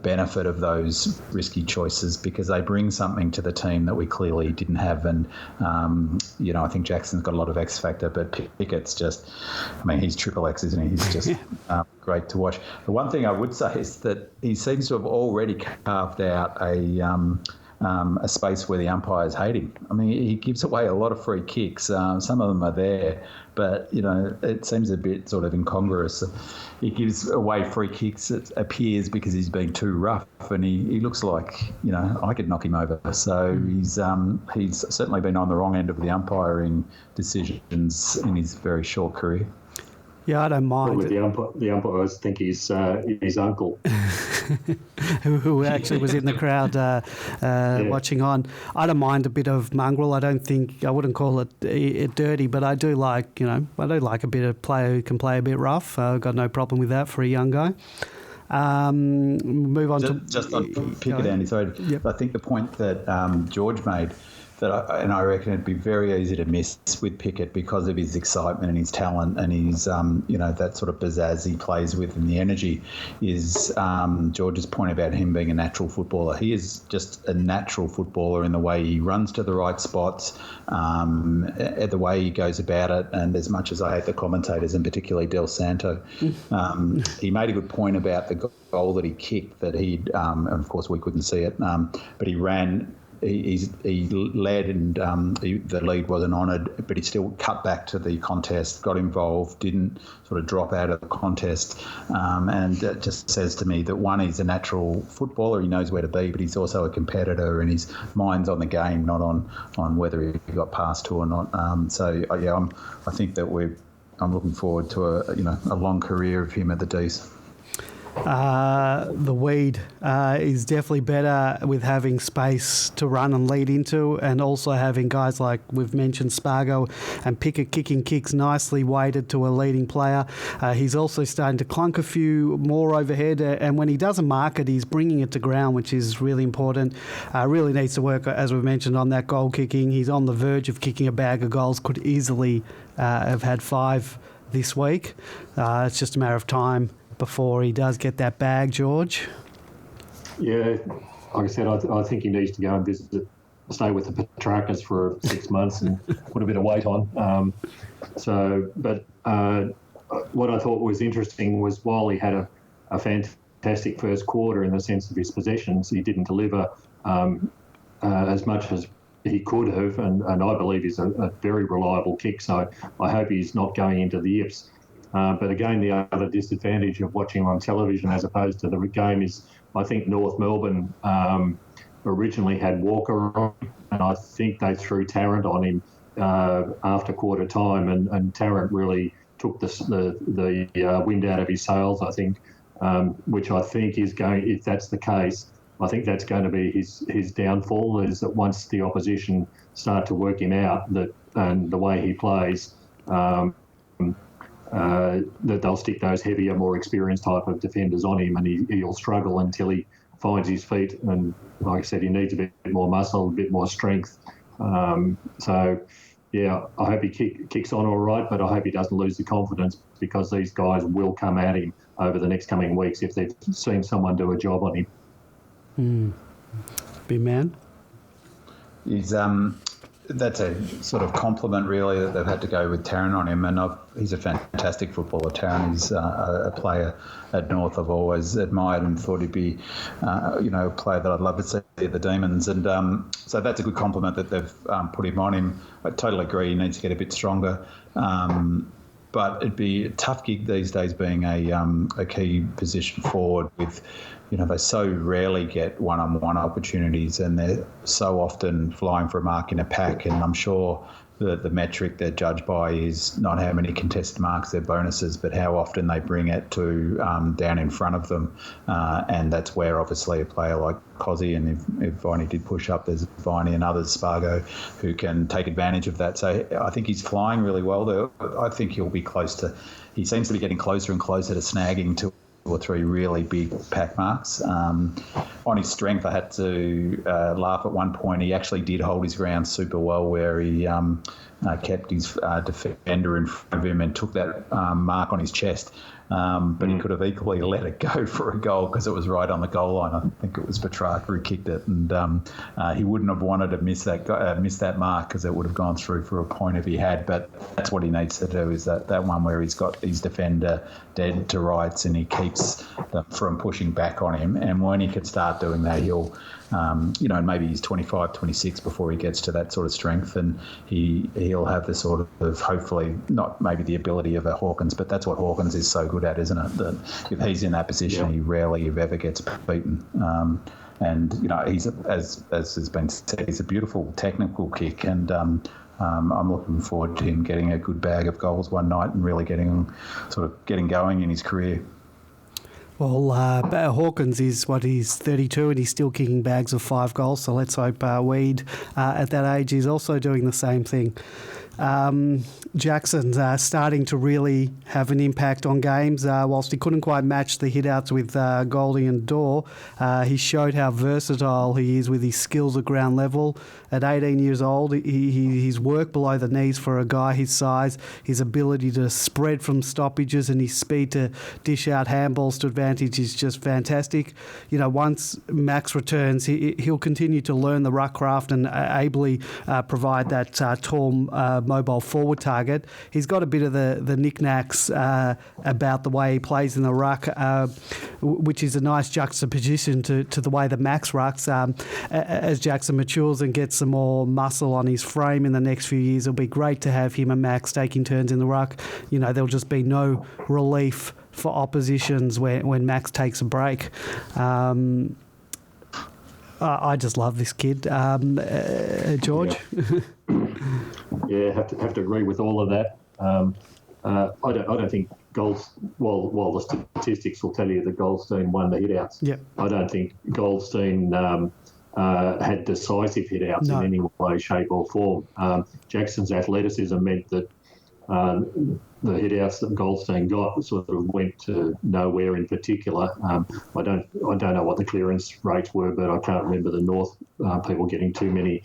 S4: benefit of those risky choices because they bring something to the team that we clearly didn't have. And I think Jackson's got a lot of X factor, but Pickett's just, he's triple X, isn't he? He's just great to watch. The one thing I would say is that he seems to have already carved out a space where the umpires hate him. He gives away a lot of free kicks. Some of them are there, but, it seems a bit sort of incongruous. He gives away free kicks, it appears, because he's been too rough, and he looks like, I could knock him over. So he's certainly been on the wrong end of the umpiring decisions in his very short career.
S2: Yeah, I don't mind.
S3: With the umpires think he's his uncle.
S2: who actually was in the crowd watching on. I don't mind a bit of mongrel. I wouldn't call it dirty, but I do like, a bit of player who can play a bit rough. I've got no problem with that for a young guy. Move on
S4: just on Pickett, Andy. Sorry, yep. I think the point that George made, I reckon it'd be very easy to miss with Pickett because of his excitement and his talent and his, that sort of pizzazz he plays with and the energy, is George's point about him being a natural footballer. He is just a natural footballer in the way he runs to the right spots, the way he goes about it. And as much as I hate the commentators, and particularly Del Santo, he made a good point about the goal that he kicked, that he'd, and of course we couldn't see it, but he ran. He led, and the lead wasn't honoured, but he still cut back to the contest, got involved, didn't sort of drop out of the contest. And it just says to me that, one, he's a natural footballer, he knows where to be, but he's also a competitor, and his mind's on the game, not on whether he got passed to or not. I think that we're I'm looking forward to a long career of him at the D's.
S2: The weed is definitely better with having space to run and lead into, and also having guys like we've mentioned Spargo and Pickett kicking kicks nicely weighted to a leading player. He's also starting to clunk a few more overhead, and when he doesn't mark it, he's bringing it to ground, which is really important. Really needs to work, as we've mentioned, on that goal kicking. He's on the verge of kicking a bag of goals, could easily have had 5 this week. It's just a matter of time before he does get that bag, George.
S3: Yeah, like I said, I think he needs to go and stay with the Petraccas for 6 months and put a bit of weight on. But what I thought was interesting was while he had a fantastic first quarter in the sense of his possessions, he didn't deliver as much as he could have, and I believe he's a very reliable kick, so I hope he's not going into the yips. But again, the other disadvantage of watching on television as opposed to the game is I think North Melbourne originally had Walker on, and I think they threw Tarrant on him after quarter time, and Tarrant really took the wind out of his sails, I think, which I think is going, if that's the case, I think that's going to be his downfall, is that once the opposition start to work him out and the way he plays, that they'll stick those heavier, more experienced type of defenders on him, and he'll struggle until he finds his feet. And like I said, he needs a bit more muscle, a bit more strength. So, yeah, I hope he kicks on all right, but I hope he doesn't lose the confidence, because these guys will come at him over the next coming weeks if they've seen someone do a job on him.
S2: Big man.
S4: That's a sort of compliment, really, that they've had to go with Tarrant on him. And he's a fantastic footballer. Tarrant is a player at North I've always admired and thought he'd be, a player that I'd love to see at the Demons. And so that's a good compliment that they've put him on him. I totally agree. He needs to get a bit stronger. But it'd be a tough gig these days being a key position forward with, they so rarely get one-on-one opportunities, and they're so often flying for a mark in a pack. And I'm sure the metric they're judged by is not how many contested marks, their bonuses, but how often they bring it to down in front of them. And that's where obviously a player like Cozzy, and if Viney did push up, there's Viney and others, Spargo, who can take advantage of that. So I think he's flying really well there. I think he'll be he seems to be getting closer and closer to snagging 2 or 3 really big pack marks. On his strength, I had to laugh at one point. He actually did hold his ground super well, where he kept his defender in front of him and took that mark on his chest. But he could have equally let it go for a goal because it was right on the goal line. I think it was Petracca who kicked it, and he wouldn't have wanted to miss that mark, because it would have gone through for a point if he had. But that's what he needs to do, is that one where he's got his defender dead to rights and he keeps them from pushing back on him. And when he can start doing that, he'll maybe he's 25, 26 before he gets to that sort of strength, and he'll have the sort of, hopefully, not maybe the ability of a Hawkins, but that's what Hawkins is so good at, isn't it? That if he's in that position, he rarely, if ever, gets beaten. And he's, as has been said, he's a beautiful technical kick, and I'm looking forward to him getting a good bag of goals one night and really getting going in his career.
S2: Well, Hawkins is he's 32 and he's still kicking bags of 5 goals. So let's hope Weed at that age is also doing the same thing. Jackson's starting to really have an impact on games. Whilst he couldn't quite match the hit-outs with Goldie and Dorr, he showed how versatile he is with his skills at ground level. At 18 years old, he's work below the knees for a guy his size, his ability to spread from stoppages and his speed to dish out handballs to advantage is just fantastic. Once Max returns, he'll continue to learn the ruck craft and ably provide that tall mobile forward target. He's got a bit of the knickknacks about the way he plays in the ruck, which is a nice juxtaposition to the way that Max rucks. As Jackson matures and gets some more muscle on his frame in the next few years, it'll be great to have him and Max taking turns in the ruck. There'll just be no relief for oppositions when Max takes a break. I just love this kid. George?
S3: Yeah, have to agree with all of that. I don't think while the statistics will tell you that Goldstein won the hitouts, I don't think Goldstein had decisive hitouts in any way, shape or form. Jackson's athleticism meant that the hitouts that Goldstein got sort of went to nowhere in particular. I don't know what the clearance rates were, but I can't remember the North people getting too many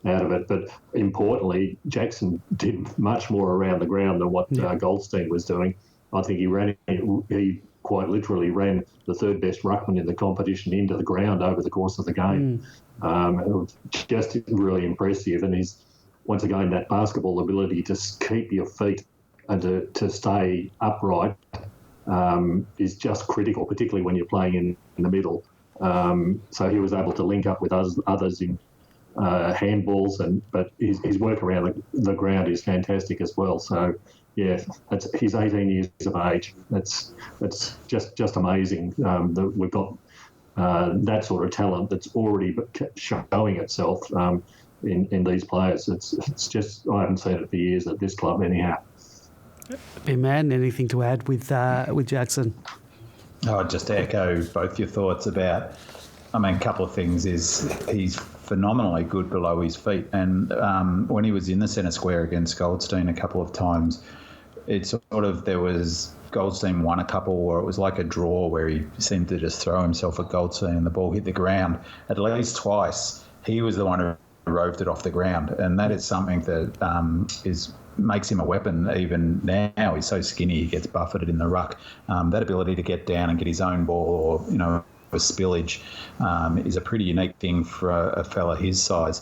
S3: out of it. But importantly, Jackson did much more around the ground than what Goldstein was doing. I think he quite literally ran the third best ruckman in the competition into the ground over the course of the game. It was just really impressive. And once again, that basketball ability to keep your feet and to stay upright is just critical, particularly when you're playing in the middle. So he was able to link up with others in handballs, but his work around the ground is fantastic as well. So, yeah, he's 18 years of age. It's just amazing that we've got that sort of talent that's already showing itself in these players. It's just, I haven't seen it for years at this club anyhow.
S2: Hey man, anything to add with Jackson?
S4: I'd just echo both your thoughts about, a couple of things is he's phenomenally good below his feet. And when he was in the centre square against Goldstein a couple of times, Goldstein won a couple, or it was like a draw where he seemed to just throw himself at Goldstein and the ball hit the ground. At least twice, he was the one who roved it off the ground. And that is something that makes him a weapon even now. He's so skinny, he gets buffeted in the ruck. That ability to get down and get his own ball, or, a spillage is a pretty unique thing for a fella his size.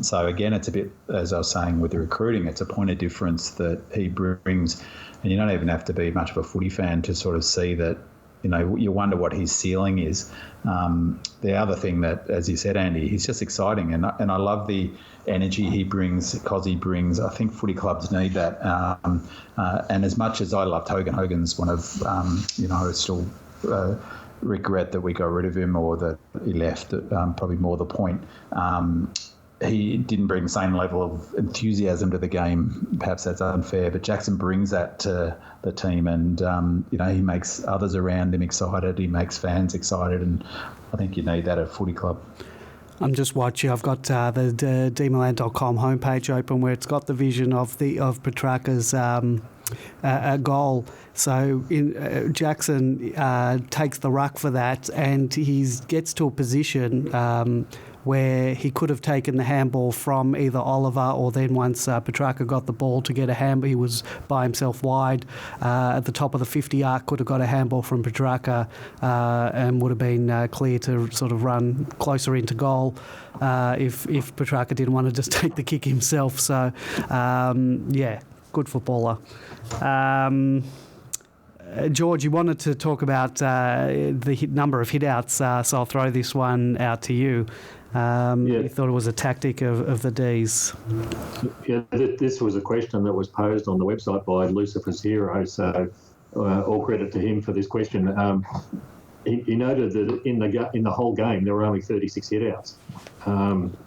S4: So again, it's a bit, as I was saying with the recruiting, it's a point of difference that he brings, and you don't even have to be much of a footy fan to sort of see that. You wonder what his ceiling is. The other thing that, as you said, Andy, he's just exciting, and I love the energy he brings, because he brings. I think footy clubs need that. And as much as I loved Hogan's one of, I still regret that we got rid of him or that he left. Probably more the point. He didn't bring the same level of enthusiasm to the game. Perhaps that's unfair, but Jackson brings that to the team, and he makes others around him excited. He makes fans excited, and I think you need that at a footy club.
S2: I'm just watching. I've got the dmilan.com homepage open, where it's got the vision of Petracca's goal. So Jackson takes the ruck for that, and he gets to a position where he could have taken the handball from either Oliver, or then once Petracca got the ball to get a handball, he was by himself wide at the top of the 50 arc, could have got a handball from Petracca and would have been clear to sort of run closer into goal if Petracca didn't want to just take the kick himself. So, good footballer. George, you wanted to talk about the number of hitouts, so I'll throw this one out to you. You thought it was a tactic of the D's.
S3: Yeah, this was a question that was posed on the website by Lucifer's Hero, so all credit to him for this question. He noted that in the whole game there were only 36 hitouts.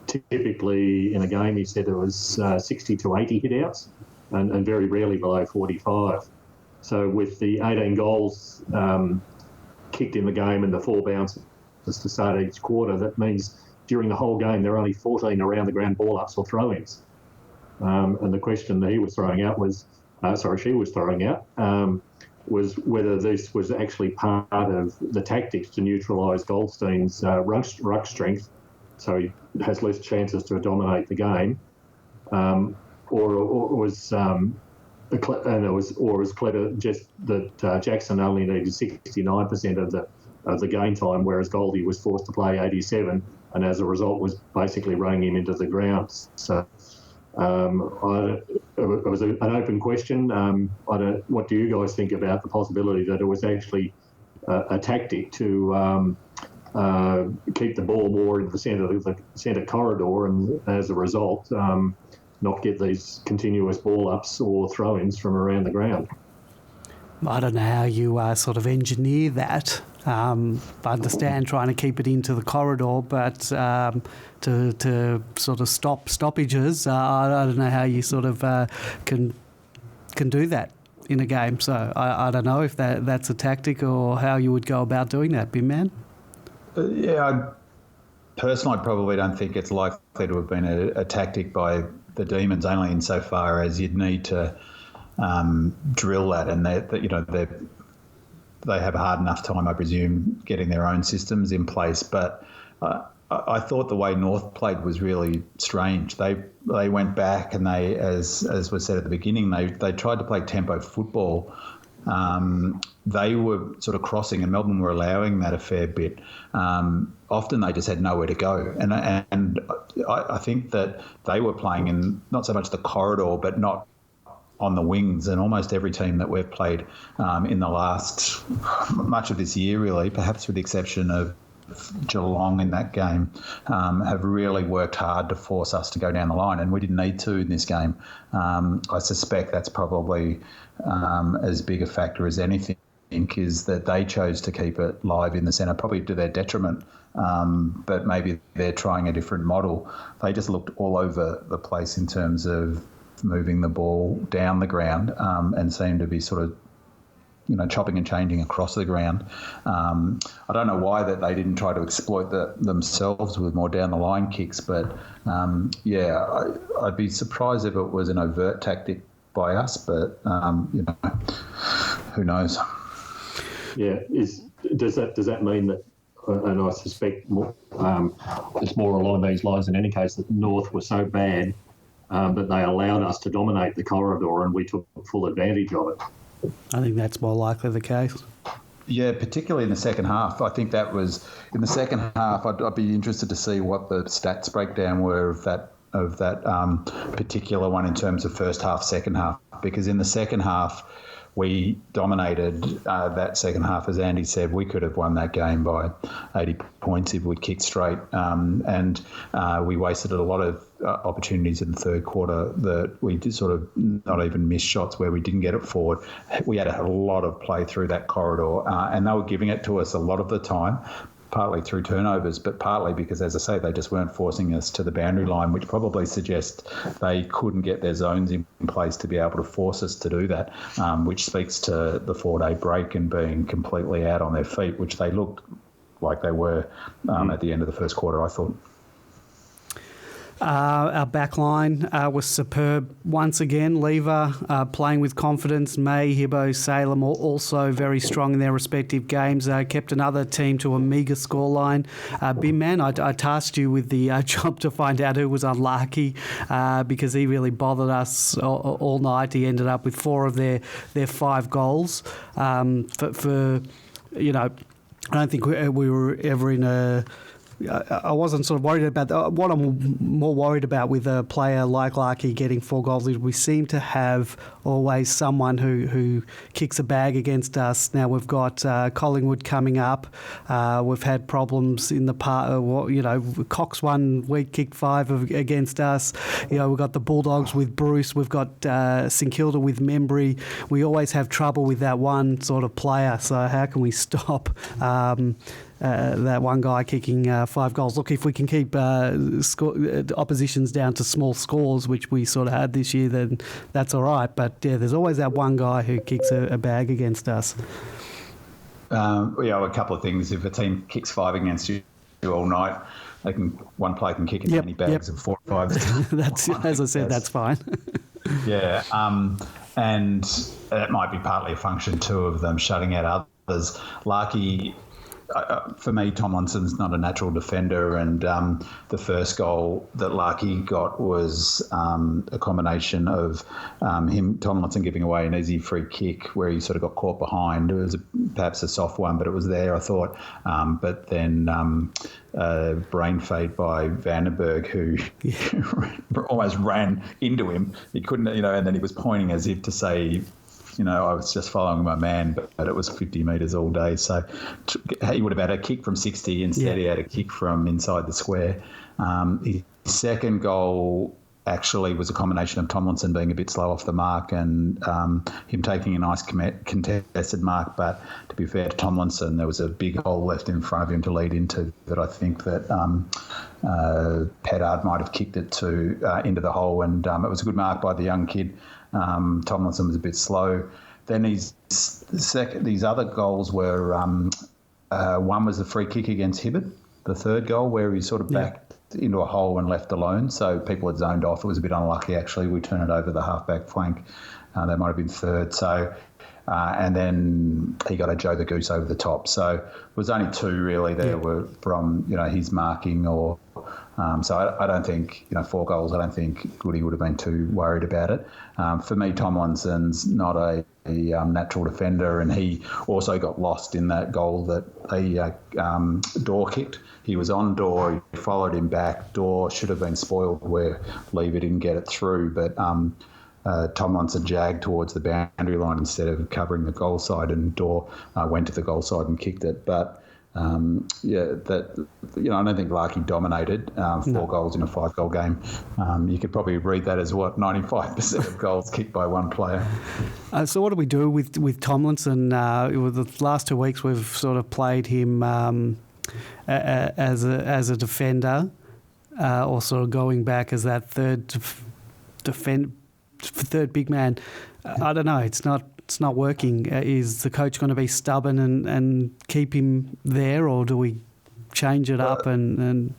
S3: Typically in a game, he said it was 60 to 80 hitouts, and very rarely below 45. So with the 18 goals kicked in the game and the 4 bounces to start each quarter, that means during the whole game there are only 14 around the ground ball-ups or throw-ins. And the question that she was throwing out was whether this was actually part of the tactics to neutralise Goldstein's ruck strength, so he has less chances to dominate the game, or was clever just that Jackson only needed 69% of the game time, whereas Goldie was forced to play 87, and as a result was basically running him into the ground. So it was an open question. What do you guys think about the possibility that it was actually a tactic to keep the ball more in the centre corridor, and as a result not get these continuous ball-ups or throw-ins from around the ground?
S2: I don't know how you sort of engineer that. I understand trying to keep it into the corridor, but to sort of stop stoppages, I don't know how you sort of can do that. in a game. So I don't know if that's a tactic or how you would go about doing that, Bin Man.
S4: Personally, I probably don't think it's likely to have been a tactic by the Demons, only insofar as you'd need to drill that, and they have a hard enough time, I presume, getting their own systems in place. But I thought the way North played was really strange. They went back and they, as was said at the beginning, they tried to play tempo football. They were sort of crossing, and Melbourne were allowing that a fair bit. Often they just had nowhere to go, and I think that they were playing in not so much the corridor, but not on the wings. And almost every team that we've played in the last much of this year, really, perhaps with the exception of Geelong in that game, have really worked hard to force us to go down the line, and we didn't need to in this game. I suspect that's probably as big a factor as anything, is that they chose to keep it live in the centre, probably to their detriment, but maybe they're trying a different model. They just looked all over the place in terms of moving the ball down the ground and seemed to be sort of chopping and changing across the ground. I don't know why that they didn't try to exploit themselves with more down the line kicks, but I'd be surprised if it was an overt tactic by us, but who knows?
S3: Yeah, does that mean that? And I suspect it's more along these lines in any case, that North were so bad that they allowed us to dominate the corridor and we took full advantage of it.
S2: I think that's more likely the case.
S4: Yeah, particularly in the second half. I think that was in the second half. I'd be interested to see what the stats breakdown were of that particular one in terms of first half, second half. Because in the second half, we dominated that second half. As Andy said, we could have won that game by 80 points if we'd kicked straight. And we wasted a lot of opportunities in the third quarter that we did sort of not even miss shots where we didn't get it forward. We had a lot of play through that corridor, and they were giving it to us a lot of the time, partly through turnovers, but partly because, as I say, they just weren't forcing us to the boundary line, which probably suggests they couldn't get their zones in place to be able to force us to do that, which speaks to the 4-day break and being completely out on their feet, which they looked like they were at the end of the first quarter, I thought.
S2: Our back line was superb once again. Lever playing with confidence. May, Hibbo, Salem also very strong in their respective games. Kept another team to a meagre scoreline. Bin Man, I tasked you with the job to find out who was unlucky because he really bothered us all night. He ended up with 4 of their 5 goals. I don't think we were ever in a... I wasn't sort of worried about that. What I'm more worried about with a player like Larkey getting 4 goals is we seem to have always someone who kicks a bag against us. Now we've got Collingwood coming up. We've had problems in the past. Cox one week kicked 5 against us. We've got the Bulldogs with Bruce. We've got St Kilda with Membry. We always have trouble with that one sort of player. So how can we stop that one guy kicking 5 goals? Look, if we can keep oppositions down to small scores, which we sort of had this year, then that's all right. But yeah, there's always that one guy who kicks a bag against us.
S4: A couple of things. If a team kicks 5 against you all night, one player can kick as many bags of 4 or 5.
S2: That's as I said, that's fine.
S4: Yeah, and it might be partly a function too of them shutting out others. Larkey. For me, Tomlinson's not a natural defender, and the first goal that Larkey got was a combination of Tomlinson giving away an easy free kick where he sort of got caught behind. It was perhaps a soft one, but it was there, I thought. But then brain fade by Vandenberg, who almost ran into him. He couldn't, and then he was pointing as if to say, I was just following my man, but it was 50 metres all day. So he would have had a kick from 60. Instead, he had a kick from inside the square. His second goal actually was a combination of Tomlinson being a bit slow off the mark and him taking a nice contested mark. But to be fair to Tomlinson, there was a big hole left in front of him to lead into that I think that Pettard might have kicked it into the hole. And it was a good mark by the young kid. Tomlinson was a bit slow. then these other goals were one was the free kick against Hibbert, the third goal where he sort of backed into a hole and left alone. So people had zoned off. It was a bit unlucky actually. We turned it over the half-back flank. That might have been third. So. And then he got a Joe the Goose over the top. So it was only two really there were from, his marking or... so I don't think, 4 goals, I don't think Goody would have been too worried about it. For me, Tomlinson's not a natural defender, and he also got lost in that goal that Dorr kicked. He was on Dorr, he followed him back. Dorr should have been spoiled where Lever didn't get it through, but... Tomlinson jagged towards the boundary line instead of covering the goal side, and Dorr went to the goal side and kicked it. But I don't think Larkey dominated 4 goals in a 5-goal game. You could probably read that as 95% of goals kicked by one player.
S2: So what do we do with Tomlinson? With the last 2 weeks, we've sort of played him as a defender, or sort of going back as that third big man. I don't know. It's not working. Is the coach going to be stubborn and keep him there, or do we change it up and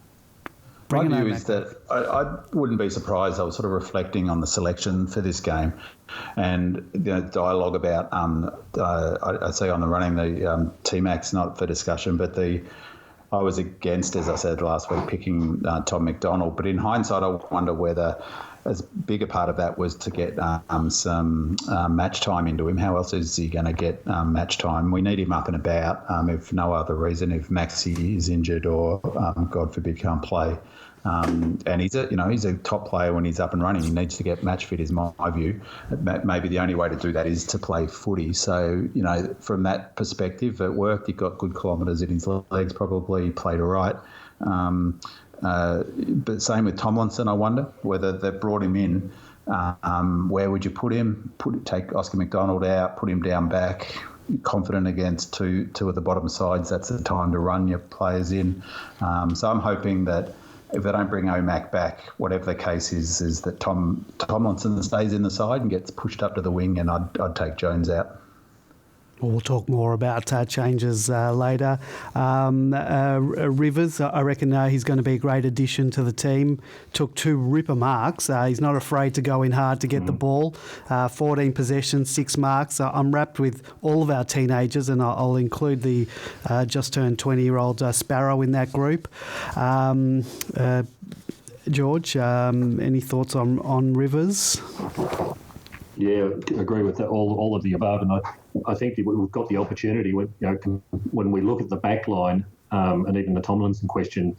S2: bring him back? My view is that
S4: I wouldn't be surprised. I was sort of reflecting on the selection for this game, and dialogue about I see on the running the T-Max, not for discussion, but I was against, as I said last week, picking Tom McDonald. But in hindsight, I wonder whether as big a part of that was to get some match time into him. How else is he going to get match time? We need him up and about, if no other reason, if Maxi is injured or, God forbid, can't play. And he's a top player when he's up and running. He needs to get match fit, is my view. Maybe the only way to do that is to play footy. So, from that perspective, it worked. He got good kilometres in his legs, probably played all right. But same with Tomlinson, I wonder whether they've brought him in. Where would you put him? Take Oscar McDonald out, put him down back, confident against two of the bottom sides. That's the time to run your players in. So I'm hoping that if they don't bring Omac back, whatever the case is that Tomlinson stays in the side and gets pushed up to the wing, and I'd take Jones out.
S2: We'll talk more about changes later. Rivers, I reckon he's going to be a great addition to the team. Took 2 ripper marks. He's not afraid to go in hard to get the ball. 14 possessions, 6 marks. I'm wrapped with all of our teenagers, and I'll include the just turned 20-year-old Sparrow in that group. George, any thoughts on Rivers?
S3: Yeah, agree with all of the above, and I think we've got the opportunity when we look at the back line, and even the Tomlinson question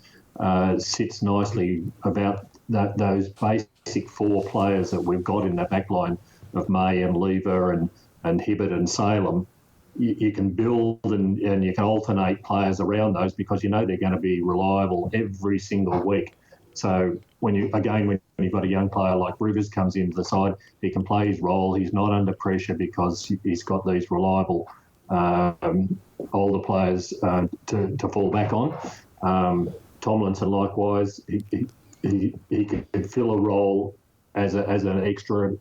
S3: sits nicely about those basic 4 players that we've got in that back line of May and Lever and Hibbert and Salem. You can build and you can alternate players around those because they're going to be reliable every single week. So when you've got a young player like Rivers comes into the side, he can play his role. He's not under pressure because he's got these reliable older players to fall back on. Tomlinson, likewise, he can fill a role as an extra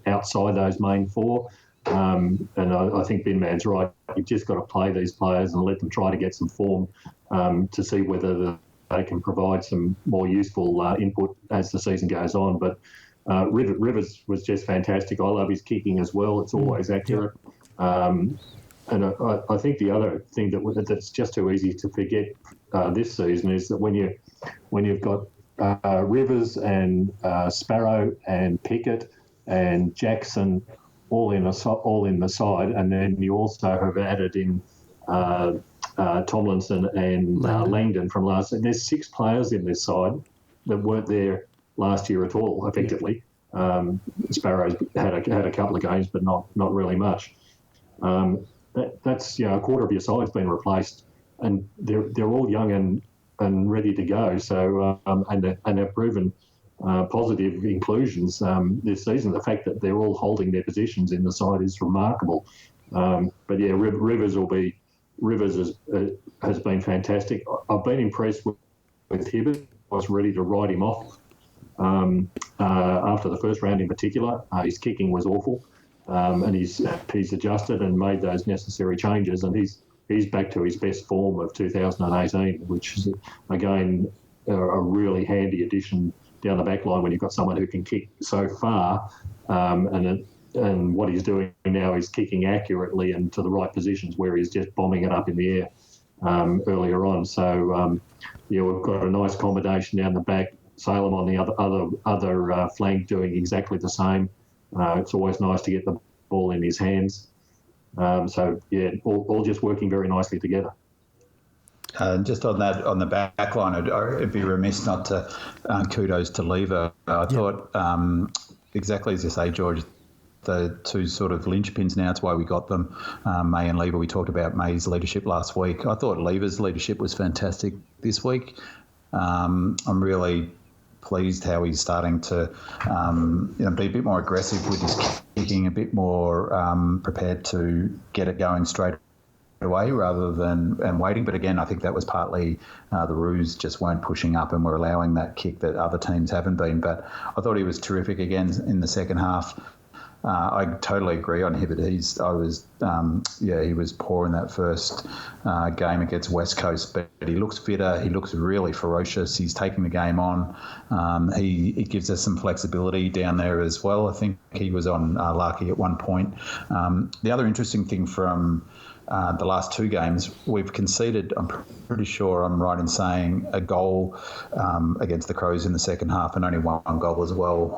S3: outside those main 4. And I think Ben Mann's right. You've just got to play these players and let them try to get some form to see whether they can provide some more useful input as the season goes on. But Rivers was just fantastic. I love his kicking as well. It's always accurate. And I think the other thing that's just too easy to forget this season is that when you've got Rivers and Sparrow and Pickett and Jackson all in the side, and then you also have added in Tomlinson and Langdon from last year. There's 6 players in this side that weren't there last year at all, effectively. Sparrow's had a couple of games, but not really much. That's a quarter of your side's been replaced, and they're all young and ready to go. So and they've proven positive inclusions this season. The fact that they're all holding their positions in the side is remarkable. But yeah, Rivers has been fantastic. I've been impressed with Hibbert. I was ready to write him off after the first round in particular. His kicking was awful. and he's adjusted and made those necessary changes, and he's back to his best form of 2018, which is again a really handy addition down the back line when you've got someone who can kick so far, and what he's doing now is kicking accurately and to the right positions where he's just bombing it up in the air earlier on. So we've got a nice combination down the back. Salem on the other flank doing exactly the same. It's always nice to get the ball in his hands. All just working very nicely together.
S4: Just on that, on the back line, it'd be remiss not to kudos to Lever. I thought, exactly as you say, George, the two sort of linchpins now. It's why we got them, May and Lever. We talked about May's leadership last week. I thought Lever's leadership was fantastic this week. I'm really pleased how he's starting to be a bit more aggressive with his kicking, a bit more prepared to get it going straight away rather than waiting. But again, I think that was partly the Roos just weren't pushing up and were allowing that kick that other teams haven't been. But I thought he was terrific again in the second half. I totally agree on him, but he was poor in that first game against West Coast, but he looks fitter. He looks really ferocious. He's taking the game on. He gives us some flexibility down there as well. I think he was on Larky at one point. The other interesting thing from the last two games, we've conceded, I'm pretty sure I'm right in saying, a goal against the Crows in the second half, and only one goal as well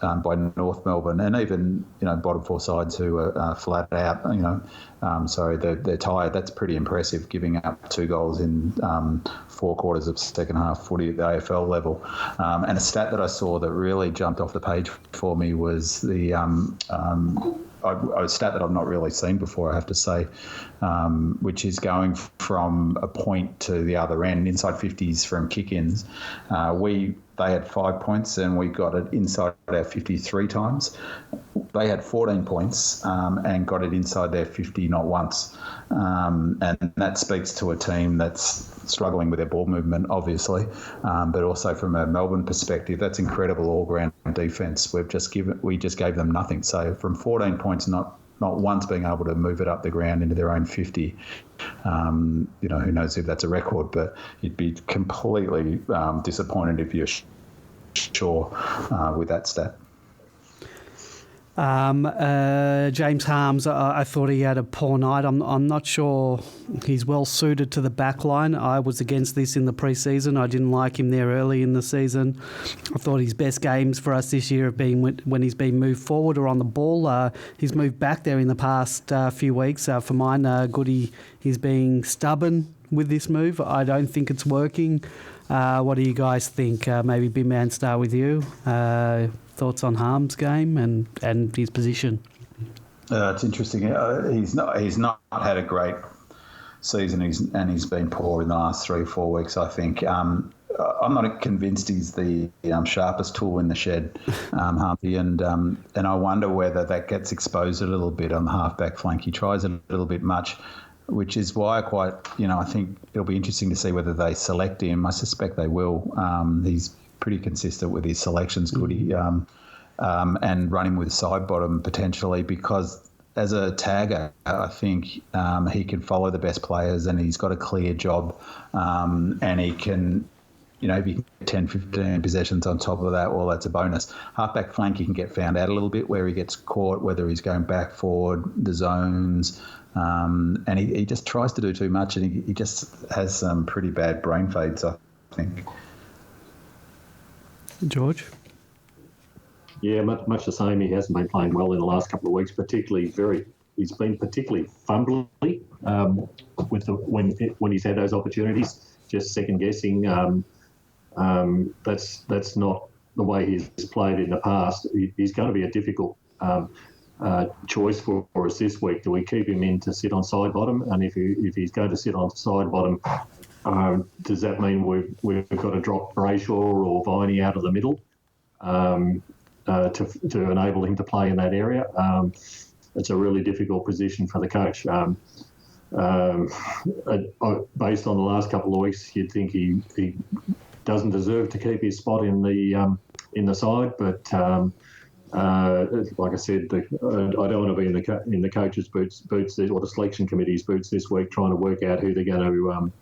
S4: by North Melbourne, and even bottom four sides who are flat out. They're tired. That's pretty impressive, giving up 2 goals in 4 quarters of second half footy at the AFL level. And a stat that I saw that really jumped off the page for me was the a stat that I've not really seen before, I have to say, which is going from a point to the other end, inside 50s from kick-ins. They had 5 points and we got it inside our 50 3 times. They had 14 points and got it inside their 50 not once. And that speaks to a team that's struggling with their ball movement, obviously, but also from a Melbourne perspective, that's incredible all-round defence. We just gave them nothing. So from 14 points, not once being able to move it up the ground into their own 50. Who knows if that's a record, but you'd be completely disappointed if you're sure with that stat.
S2: James Harms, I thought he had a poor night. I'm not sure he's well suited to the back line. I was against this in the pre-season. I didn't like him there early in the season. I thought his best games for us this year have been when he's been moved forward or on the ball. He's moved back there in the past few weeks. For mine, Goody, he's being stubborn with this move. I don't think it's working. What do you guys think? Maybe Big Man, start with you. Thoughts on Harms' game and his position?
S4: It's interesting. He's not had a great season, and he's been poor in the last 3 or 4 weeks, I think. I'm not convinced he's the sharpest tool in the shed, Harmpy, and I wonder whether that gets exposed a little bit on the half-back flank. He tries a little bit much, which is why I think it'll be interesting to see whether they select him. I suspect they will. He's pretty consistent with his selections, Goody, and running with side bottom potentially, because as a tagger, I think he can follow the best players and he's got a clear job, and he can, if he get 10, 15 possessions on top of that, well, that's a bonus. Halfback flank, he can get found out a little bit where he gets caught, whether he's going back, forward, the zones, and he just tries to do too much, and he just has some pretty bad brain fades, I think.
S2: George?
S3: Yeah, much the same. He hasn't been playing well in the last couple of weeks, he's been particularly fumbly when he's had those opportunities, just second guessing. That's not the way he's played in the past. He's going to be a difficult choice for us this week. Do we keep him in to sit on side bottom? And if he's going to sit on side bottom, does that mean we've got to drop Brayshaw or Viney out of the middle to enable him to play in that area? It's a really difficult position for the coach. Based on the last couple of weeks, you'd think he doesn't deserve to keep his spot in the side, but like I said, I don't want to be in the coaches' boots or the selection committee's boots this week, trying to work out who they're going to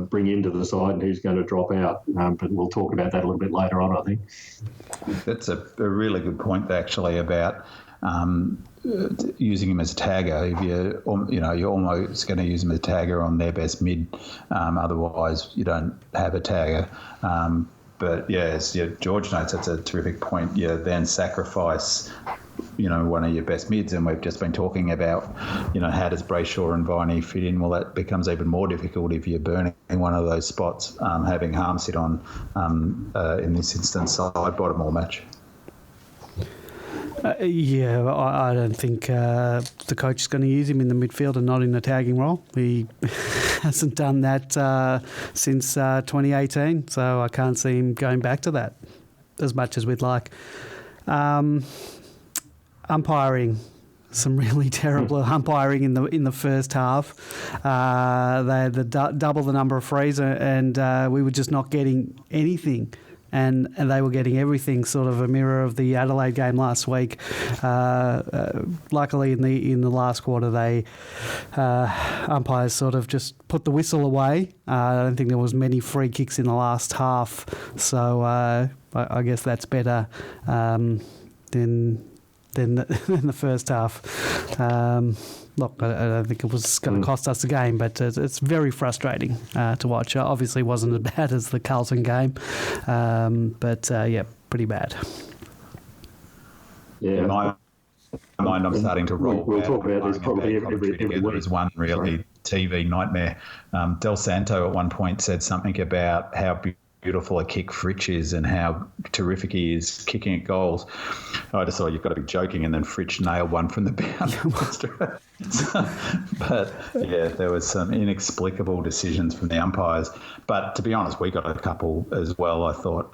S3: bring into the side and who's going to drop out. But we'll talk about that a little bit later on, I think.
S4: That's a really good point, actually, about using him as a tagger. If you're almost going to use him as a tagger on their best mid. Otherwise, you don't have a tagger. But as George notes, that's a terrific point. You then sacrifice, one of your best mids, and we've just been talking about, how does Brayshaw and Viney fit in? Well, that becomes even more difficult if you're burning one of those spots, having Harm sit on, in this instance, side bottom or match.
S2: I don't think the coach is going to use him in the midfield and not in the tagging role. He hasn't done that since 2018, so I can't see him going back to that as much as we'd like. Umpiring. Some really terrible umpiring in the first half. They had double the number of frees, and we were just not getting anything. And they were getting everything, sort of a mirror of the Adelaide game last week. Luckily, in the last quarter, they umpires sort of just put the whistle away. I don't think there was many free kicks in the last half, so I guess that's better than the first half. Look, I don't think it was going to cost us the game, but it's very frustrating to watch. Obviously, it wasn't as bad as the Carlton game, but pretty bad.
S3: Yeah,
S4: in my mind, I'm starting to roll.
S3: We'll talk about this probably every week.
S4: Is one really TV nightmare. Del Santo at one point said something about how beautiful a kick Fritsch is and how terrific he is kicking at goals. I just thought, you've got to be joking, and then Fritsch nailed one from the boundary. But there was some inexplicable decisions from the umpires. But to be honest, we got a couple as well, I thought.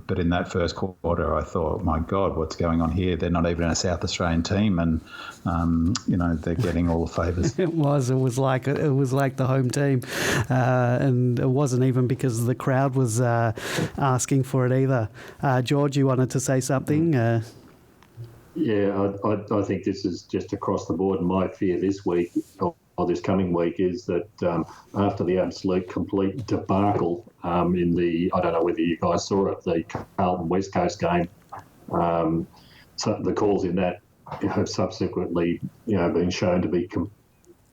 S4: But in that first quarter, I thought, my God, what's going on here? They're not even a South Australian team, and they're getting all the favours.
S2: It was like the home team, and it wasn't even because the crowd was asking for it either. George, you wanted to say something?
S3: I think this is just across the board. And my fear this week or this coming week is that after the absolute complete debacle in the, I don't know whether you guys saw it, the Carlton West Coast game, so the calls in that have subsequently been shown to be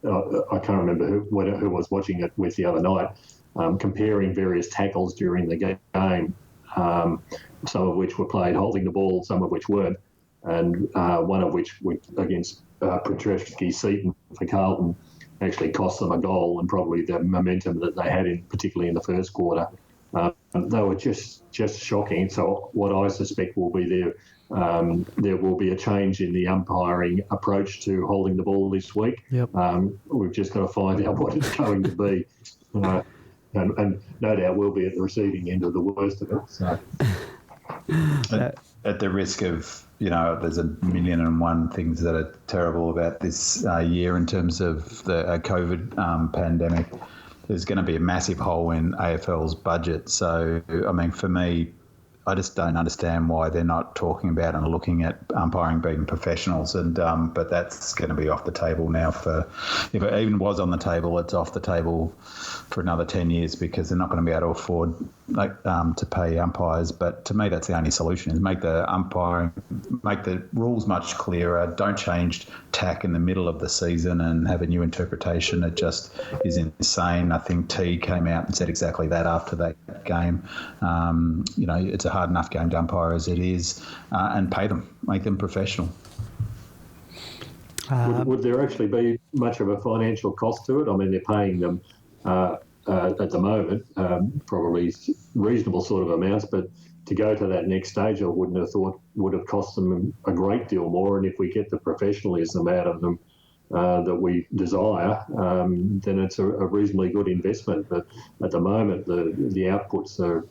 S3: I can't remember who was watching it with the other night, comparing various tackles during the game, some of which were played holding the ball, some of which weren't, and one of which against Petracca Seaton for Carlton actually cost them a goal, and probably the momentum that they had particularly in the first quarter. They were just shocking. So what I suspect will be there will be a change in the umpiring approach to holding the ball this week.
S2: Yep.
S3: We've just got to find out what it's going to be. And no doubt we'll be at the receiving end of the worst of it. So.
S4: At the risk of, there's a million and one things that are terrible about this year in terms of the COVID pandemic, there's going to be a massive hole in AFL's budget. So, I mean, for me, I just don't understand why they're not talking about and looking at umpiring being professionals. And but that's going to be off the table now. If it even was on the table, it's off the table for another 10 years because they're not going to be able to afford to pay umpires. But to me, that's the only solution: is make the rules much clearer. Don't change tack in the middle of the season and have a new interpretation. It just is insane. I think T came out and said exactly that after that game. It's a hard enough game to umpire as it is, and pay them, make them professional.
S3: Would there actually be much of a financial cost to it? I mean, they're paying them at the moment probably reasonable sort of amounts, but to go to that next stage, I wouldn't have thought would have cost them a great deal more. And if we get the professionalism out of them that we desire, then it's a reasonably good investment. But at the moment, the outputs are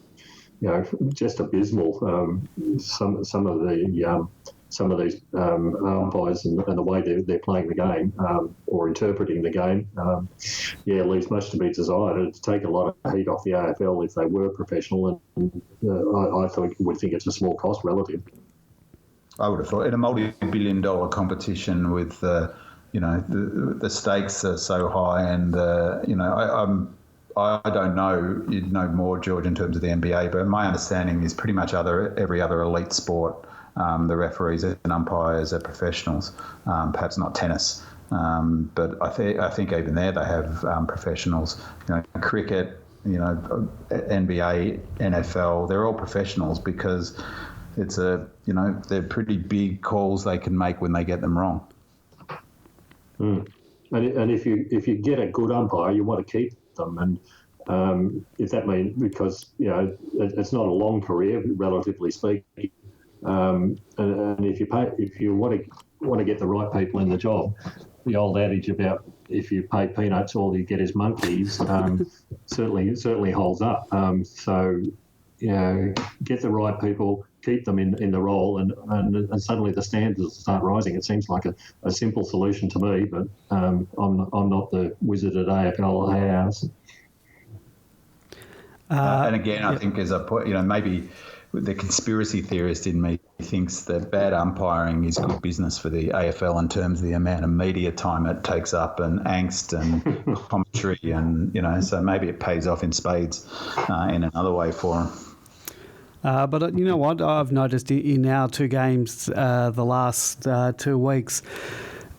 S3: just abysmal. Some of these umpires and the way they're playing the game or interpreting the game, leaves much to be desired. It'd take a lot of heat off the AFL if they were professional, and I would think it's a small cost relative.
S4: I would have thought in a multi-billion-dollar competition with the stakes are so high, and I don't know. You'd know more, George, in terms of the NBA, but my understanding is pretty much every other elite sport, the referees and umpires are professionals. Perhaps not tennis, but I think even there they have professionals. Cricket, NBA, NFL, they're all professionals because they're pretty big calls they can make when they get them wrong.
S3: Mm. And if you get a good umpire, you want to keep them, and if that means, because it's not a long career, relatively speaking, and if you want to get the right people in the job, the old adage about if you pay peanuts, all you get is monkeys, certainly holds up. So get the right people, keep them in the role, and suddenly the standards start rising. It seems like a simple solution to me, but I'm not the wizard at AFL house.
S4: And again, I think as I put, maybe the conspiracy theorist in me thinks that bad umpiring is good business for the AFL in terms of the amount of media time it takes up and angst and commentary, and so maybe it pays off in spades in another way for them.
S2: But you know what? I've noticed in our two games the last 2 weeks,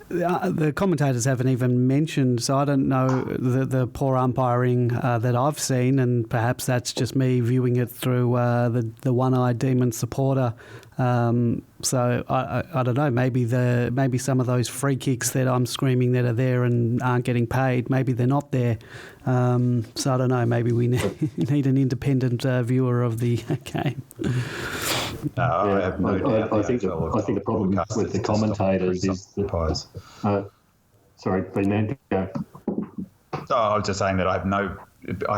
S2: the commentators haven't even mentioned, so I don't know the poor umpiring that I've seen, and perhaps that's just me viewing it through the one-eyed demon supporter. So I don't know. Maybe some of those free kicks that I'm screaming that are there and aren't getting paid, maybe they're not there. So I don't know. Maybe we need an independent viewer of the game.
S3: I think the problem with the commentators is that. Sorry, Fernando.
S4: I was just saying that I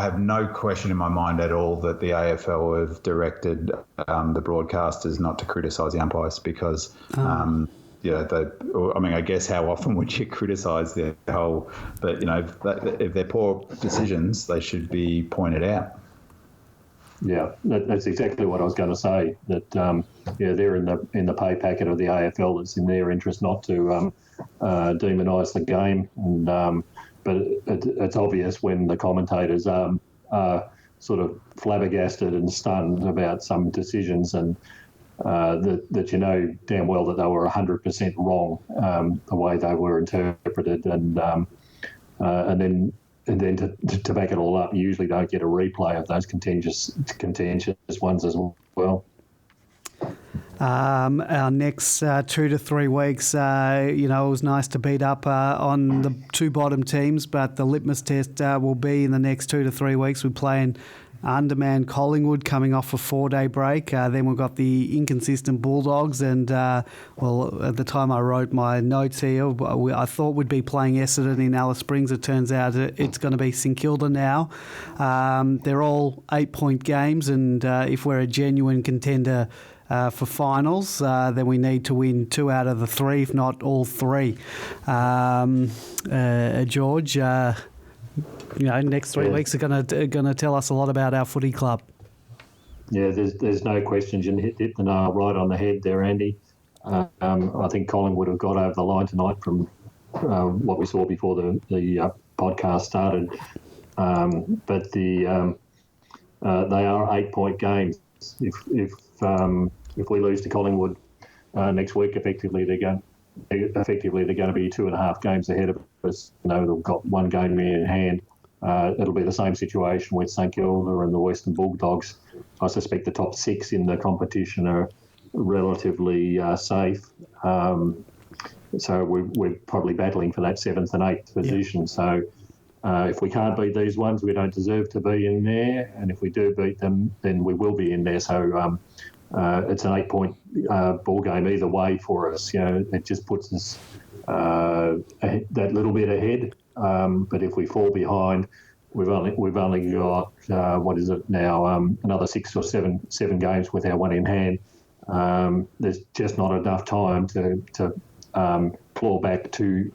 S4: have no question in my mind at all that the AFL have directed the broadcasters not to criticise the umpires because, I guess how often would you criticise the whole? But if they're poor decisions, they should be pointed out.
S3: Yeah, that's exactly what I was going to say. That they're in the pay packet of the AFL. It's in their interest not to demonise the game, and but it's obvious when the commentators are sort of flabbergasted and stunned about some decisions, and that damn well that they were 100% wrong the way they were interpreted, and then to back it all up, you usually don't get a replay of those contentious ones as well.
S2: Our next 2 to 3 weeks, it was nice to beat up on the two bottom teams, but the litmus test will be in the next 2 to 3 weeks. We're playing undermanned Collingwood coming off a 4-day break. Then we've got the inconsistent Bulldogs, and at the time I wrote my notes here, I thought we'd be playing Essendon in Alice Springs. It turns out it's going to be St Kilda now. They're all 8-point games, and if we're a genuine contender for finals, then we need to win 2 out of the 3, if not all 3. George, next 3 weeks are going to tell us a lot about our footy club.
S3: Yeah, there's no question. You hit the nail right on the head there, Andy. I think Collingwood have got over the line tonight from what we saw before the podcast started. But they are 8-point games. If we lose to Collingwood next week, effectively they're going to be 2.5 games ahead of us. They've got 1 game in hand. It'll be the same situation with St Kilda and the Western Bulldogs. I suspect the top 6 in the competition are relatively safe. So we're probably battling for that 7th and 8th position. Yeah. So if we can't beat these ones, we don't deserve to be in there. And if we do beat them, then we will be in there. So it's an 8-point ball game either way for us. It just puts us that little bit ahead. But if we fall behind, we've only got what is it now? Another 6 or 7 games with our 1 in hand. There's just not enough time to claw back to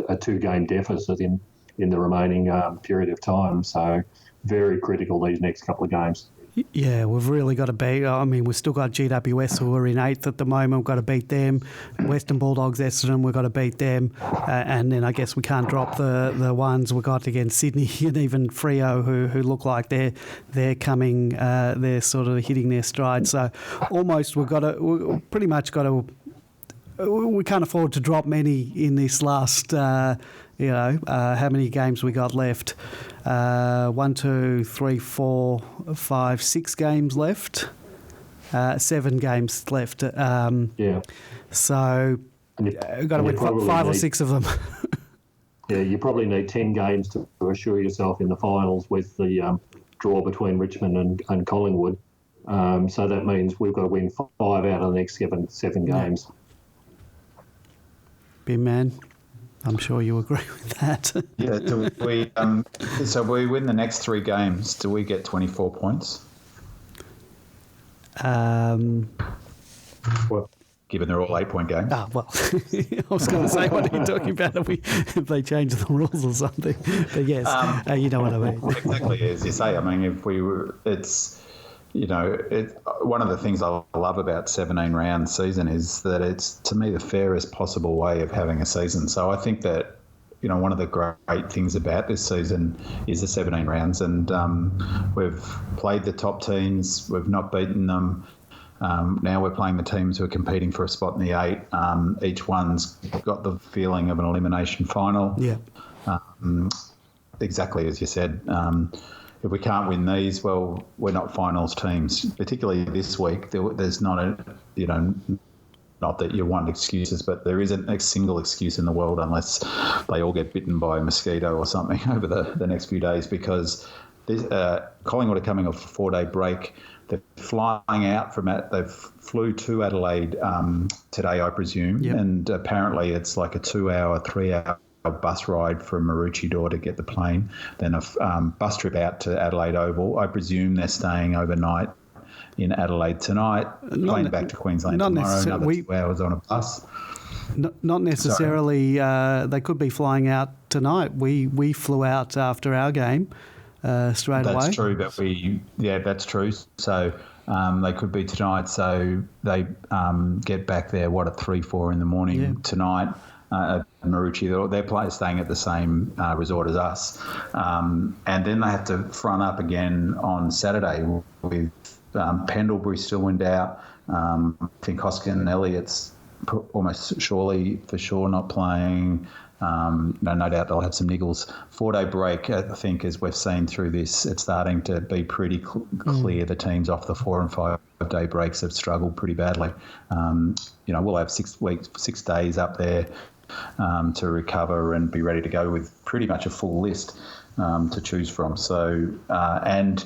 S3: a 2-game deficit in the remaining period of time. So very critical these next couple of games.
S2: Yeah, we've really got to beat. I mean, we've still got GWS who are in 8th at the moment. We've got to beat them. Western Bulldogs, Essendon, we've got to beat them. And then I guess we can't drop the ones we got against Sydney and even Freo, who look like they're coming. They're sort of hitting their stride. So almost we pretty much got to. We can't afford to drop many in this last. How many games we got left? 1, 2, 3, 4, 5, 6 games left. 7 games left. So we've got to win 5 or 6 of them.
S3: Yeah, you probably need 10 games to assure yourself in the finals with the draw between Richmond and Collingwood. So that means we've got to win 5 out of the next seven games.
S2: Bin man, I'm sure you agree with that.
S4: Yeah. Do we? So we win the next 3 games. Do we get 24 points?
S3: Well,
S4: given they're all 8-point games.
S2: Ah, well, I was going to say, what are you talking about? If they change the rules or something? But yes, you know what I mean.
S4: Exactly as you say. I mean, if we were, it's. One of the things I love about 17-round season is that it's, to me, the fairest possible way of having a season. So I think that, one of the great things about this season is the 17 rounds. And we've played the top teams. We've not beaten them. Now we're playing the teams who are competing for a spot in the 8. Each one's got the feeling of an elimination final.
S2: Yeah.
S4: Exactly as you said. If we can't win these, well, we're not finals teams. Particularly this week, there's not not that you want excuses, but there isn't a single excuse in the world unless they all get bitten by a mosquito or something over the next few days, because Collingwood are coming off a 4-day break. They're flying out from it. They flew to Adelaide today, I presume,
S2: yep.
S4: And apparently it's like a 2-hour, 3-hour bus ride from Maroochydore to get the plane, then a bus trip out to Adelaide Oval. I presume they're staying overnight in Adelaide tonight, plane back to Queensland tomorrow, another 2 hours on a bus.
S2: Not necessarily. They could be flying out tonight. We flew out after our game straight away.
S4: That's true, but that's true. So they could be tonight. So they get back there, at 3, 4 in the morning tonight. Maroochydore, they're staying at the same resort as us. And then they have to front up again on Saturday with Pendlebury still in doubt. I think Hoskin and Elliott's almost surely for sure not playing. No doubt they'll have some niggles. 4-day break, I think, as we've seen through this, it's starting to be pretty clear the teams off the 4 and 5-day breaks have struggled pretty badly. We'll have 6 days up there to recover and be ready to go with pretty much a full list to choose from. So, and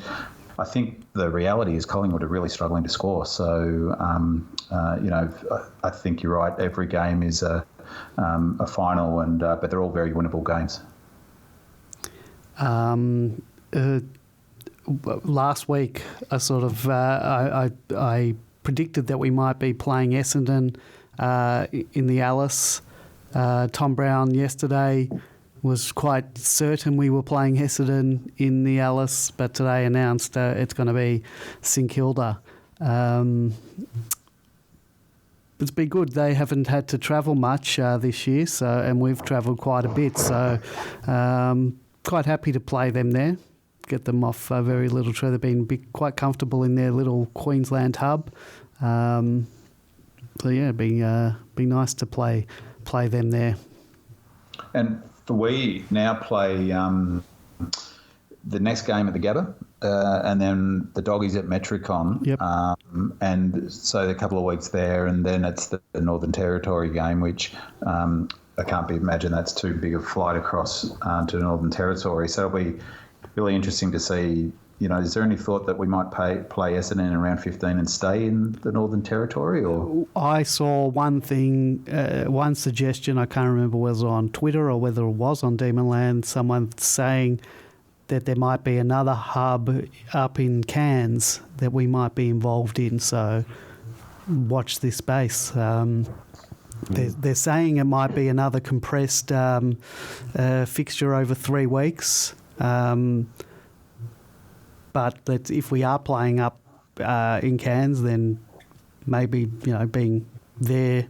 S4: I think the reality is Collingwood are really struggling to score. So, I think you're right. Every game is a final, but they're all very winnable games.
S2: Last week, I sort of I predicted that we might be playing Essendon in the Alice. Tom Brown yesterday was quite certain we were playing Essendon in the Alice, but today announced it's going to be St Kilda. It's been good. They haven't had to travel much this year, and we've travelled quite a bit. So quite happy to play them there, get them off very little trip. They've been quite comfortable in their little Queensland hub. It'd be nice to play them there. And
S4: we now play the next game at the Gabba, and then the Doggies at Metricon.
S2: Yep.
S4: And so a couple of weeks there, and then it's the Northern Territory game, which I can't imagine that's too big a flight across to the Northern Territory. So it'll be really interesting to see. Is there any thought that we might play Essendon in round 15 and stay in the Northern Territory? Or
S2: I saw one thing, one suggestion. I can't remember whether it was on Twitter or whether it was on Demonland. Someone saying that there might be another hub up in Cairns that we might be involved in. So watch this space. They're saying it might be another compressed fixture over 3 weeks. but if we are playing up in Cairns, then maybe being there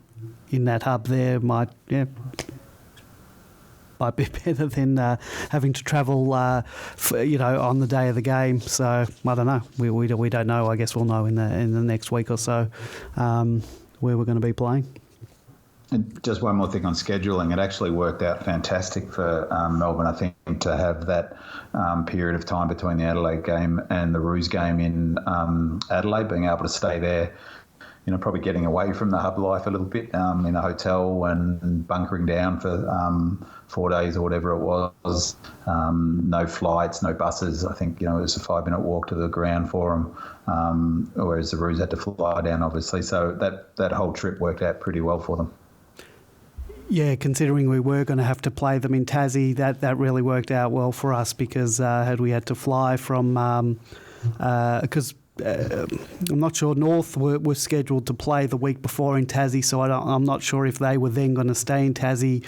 S2: in that hub there might be better than having to travel on the day of the game. So I don't know. We don't know. I guess we'll know in the next week or so where we're going to be playing.
S4: And just one more thing on scheduling. It actually worked out fantastic for Melbourne, I think, to have that period of time between the Adelaide game and the Roos game in Adelaide, being able to stay there, probably getting away from the hub life a little bit in a hotel and bunkering down for 4 days or whatever it was. No flights, no buses. I think, it was a 5-minute walk to the ground for them, whereas the Roos had to fly down, obviously. So that whole trip worked out pretty well for them.
S2: Yeah, considering we were going to have to play them in Tassie, that really worked out well for us because had we had to fly from, because I'm not sure, North were scheduled to play the week before in Tassie, so I'm not sure if they were then going to stay in Tassie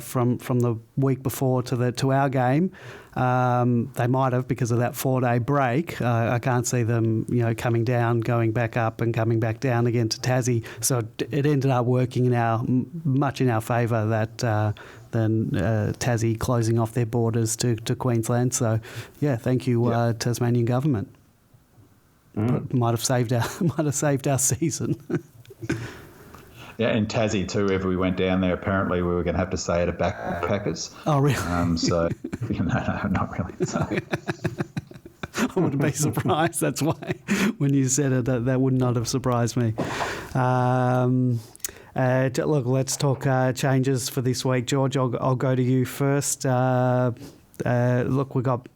S2: from the week before to our game. They might have because of that 4-day break. I can't see them, coming down, going back up, and coming back down again to Tassie. So it ended up working much in our favour that than Tassie closing off their borders to Queensland. So yeah, thank you, Tasmanian government. Might have saved our season.
S4: Yeah, in Tassie too, if we went down there, apparently we were going to have to stay at a backpackers.
S2: Oh, really?
S4: So, no, not really. So.
S2: I wouldn't be surprised. That's why when you said it, that would not have surprised me. Look, let's talk changes for this week. George, I'll go to you first. Look, we got...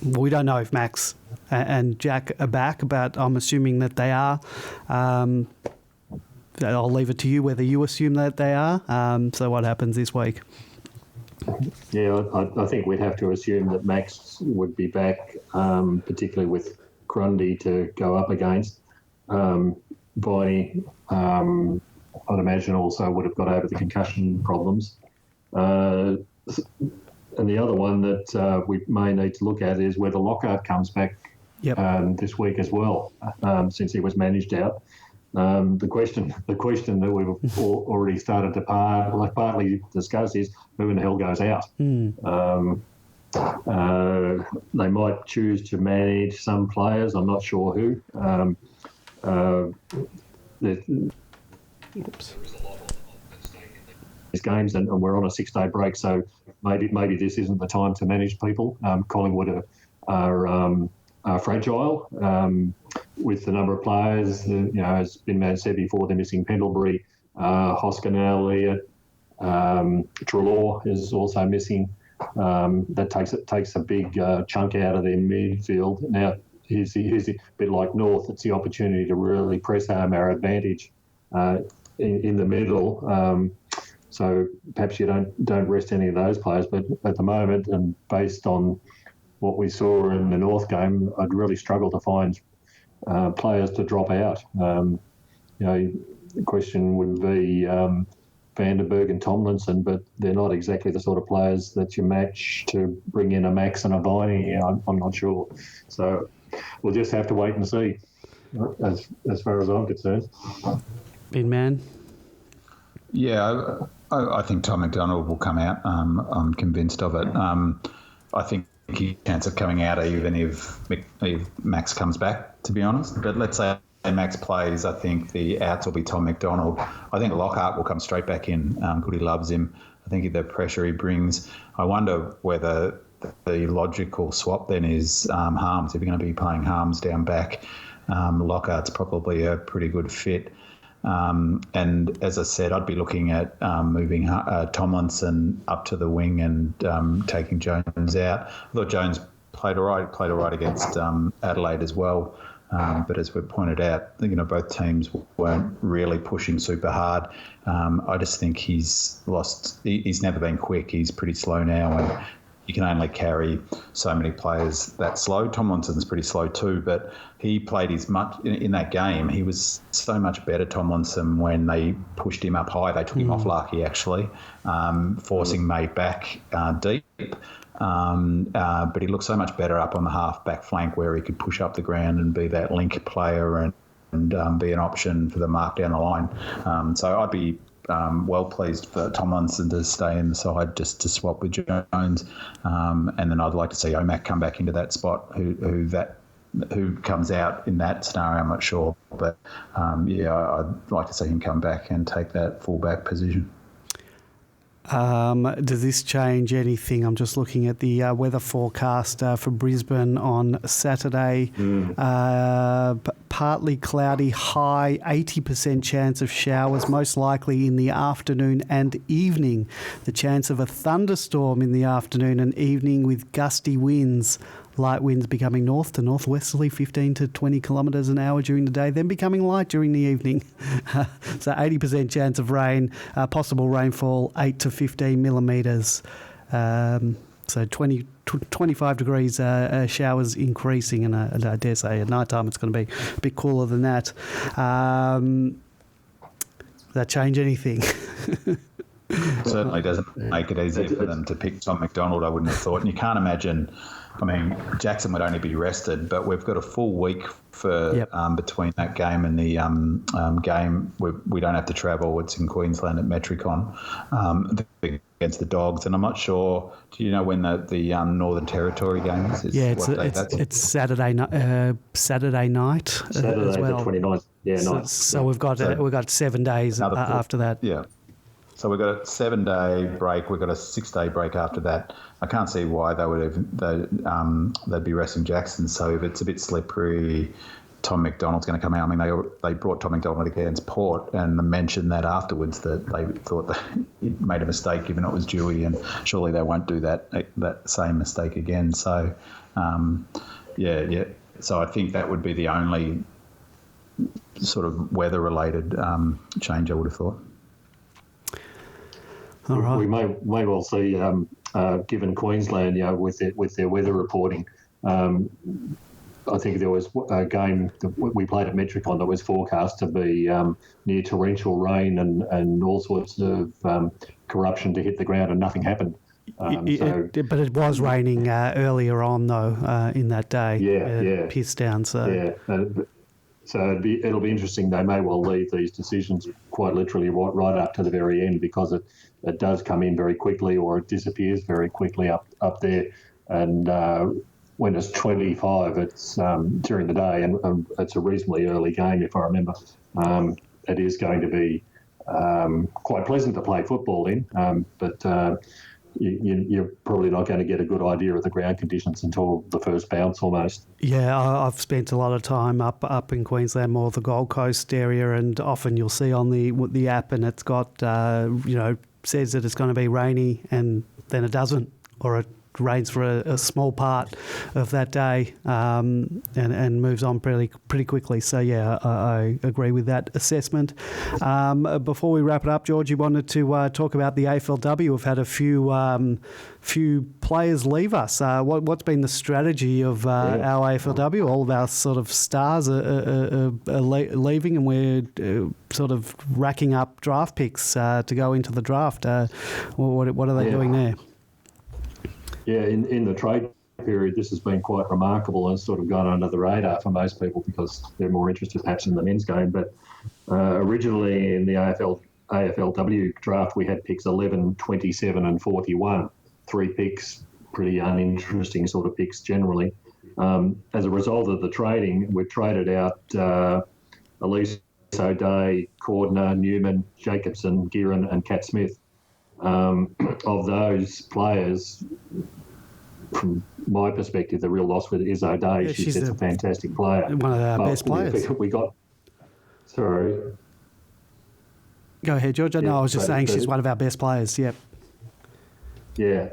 S2: we don't know if Max and Jack are back, but I'm assuming that they are. I'll leave it to you whether you assume that they are. So what happens this week?
S3: Yeah, I think we'd have to assume that Max would be back, particularly with Grundy to go up against. Viney, I'd imagine, also would have got over the concussion problems. And the other one that we may need to look at is whether Lockhart comes back this week as well, since he was managed out. The question that we've already started to partly discuss is who in the hell goes out. They might choose to manage some players. I'm not sure who. These games, and we're on a 6-day break, so maybe this isn't the time to manage people. Collingwood are fragile with the number of players. As been said before, they're missing Pendlebury, Hoskin, Elliott, Treloar is also missing. That takes a big chunk out of their midfield. Now, here's a bit like North. It's the opportunity to really press home our advantage in the middle. So perhaps you don't rest any of those players, but at the moment, and based on what we saw in the North game, I'd really struggle to find players to drop out. The question would be Vandenberg and Tomlinson, but they're not exactly the sort of players that you match to bring in a Max and a Viney. I'm not sure. So we'll just have to wait and see, as far as I'm concerned.
S2: Big man.
S4: Yeah, I think Tom McDonald will come out. I'm convinced of it. I think his chance of coming out even if Max comes back, to be honest. But let's say Max plays, I think the outs will be Tom McDonald. I think Lockhart will come straight back in. Goody loves him. I think the pressure he brings. I wonder whether the logical swap then is Harms. If you're going to be playing Harms down back, Lockhart's probably a pretty good fit. And as I said, I'd be looking at moving Tomlinson up to the wing and taking Jones out. I thought Jones played all right against Adelaide as well. But as we pointed out, both teams weren't really pushing super hard. I just think he's never been quick. He's pretty slow now, and you can only carry so many players that slow. Tomlinson's pretty slow too, but he played in that game. He was so much better, Tomlinson, when they pushed him up high. They took him off Larky, actually, forcing May back deep. but he looks so much better up on the half-back flank where he could push up the ground and be that link player and be an option for the mark down the line. So I'd be well pleased for Tomlinson to stay in the side just to swap with Jones. And then I'd like to see Omac come back into that spot. Who comes out in that scenario, I'm not sure. But, I'd like to see him come back and take that full-back position.
S2: Does this change anything? I'm just looking at the weather forecast for Brisbane on Saturday. Partly cloudy, high 80% chance of showers, most likely in the afternoon and evening. The chance of a thunderstorm in the afternoon and evening with gusty winds. Light winds becoming north to northwesterly, 15 to 20 kilometres an hour during the day, then becoming light during the evening. So 80% chance of rain, possible rainfall 8 to 15 millimetres. So 25 degrees showers increasing, and I dare say at night time it's going to be a bit cooler than that. Does that change anything?
S4: Certainly doesn't make it easier for them to pick Tom McDonald, I wouldn't have thought. And you can't imagine, I mean, Jackson would only be rested, but we've got a full week for between that game and the game. We don't have to travel. It's in Queensland at Metricon against the Dogs. And I'm not sure, do you know when the Northern Territory game is?
S2: It's Saturday night. Saturday as well.
S3: The 29th. Yeah, nice.
S2: So we've got 7 days after that.
S4: Yeah. So we've got a 7-day break. We've got a 6-day break after that. I can't see why they'd be resting Jackson. So if it's a bit slippery, Tom McDonald's going to come out. I mean, they brought Tom McDonald against Port and mentioned that afterwards that they thought that he made a mistake given it was Dewey, and surely they won't do that same mistake again. So, So I think that would be the only sort of weather-related change I would have thought.
S2: All right.
S3: We may well see, given Queensland, with their weather reporting, I think there was a game that we played at Metricon that was forecast to be near torrential rain and all sorts of corruption to hit the ground, and nothing happened.
S2: But it was raining earlier on, though, in that day.
S3: Yeah.
S2: Pissed down. So
S3: so it'll be interesting. They may well leave these decisions quite literally right up to the very end, because it does come in very quickly, or it disappears very quickly up there. And when it's 25, it's during the day, and it's a reasonably early game, if I remember. It is going to be quite pleasant to play football in, but you're probably not going to get a good idea of the ground conditions until the first bounce almost.
S2: Yeah, I've spent a lot of time up in Queensland, more the Gold Coast area, and often you'll see on the app, and it's got says that it's going to be rainy, and then it doesn't, or it rains for a small part of that day, and moves on pretty quickly. So yeah, I agree with that assessment. Before we wrap it up, George, you wanted to talk about the AFLW. We've had a few players leave us. What's been the strategy of our AFLW? All of our sort of stars are leaving, and we're sort of racking up draft picks to go into the draft. What are they doing there?
S3: Yeah, in the trade period, this has been quite remarkable and sort of gone under the radar for most people because they're more interested perhaps in the men's game. But originally in the AFLW draft, we had picks 11, 27 and 41. 3 picks, pretty uninteresting sort of picks generally. As a result of the trading, we've traded out Elise O'Day, Cordner, Newman, Jacobson, Guerin and Cat Smith. Of those players, from my perspective, the real loss with it is O'Day.
S2: Yeah,
S3: she's a fantastic player.
S2: One of our best players.
S3: Sorry.
S2: Go ahead, George. No, I was just saying she's one of our best players. Yep.
S3: Yeah.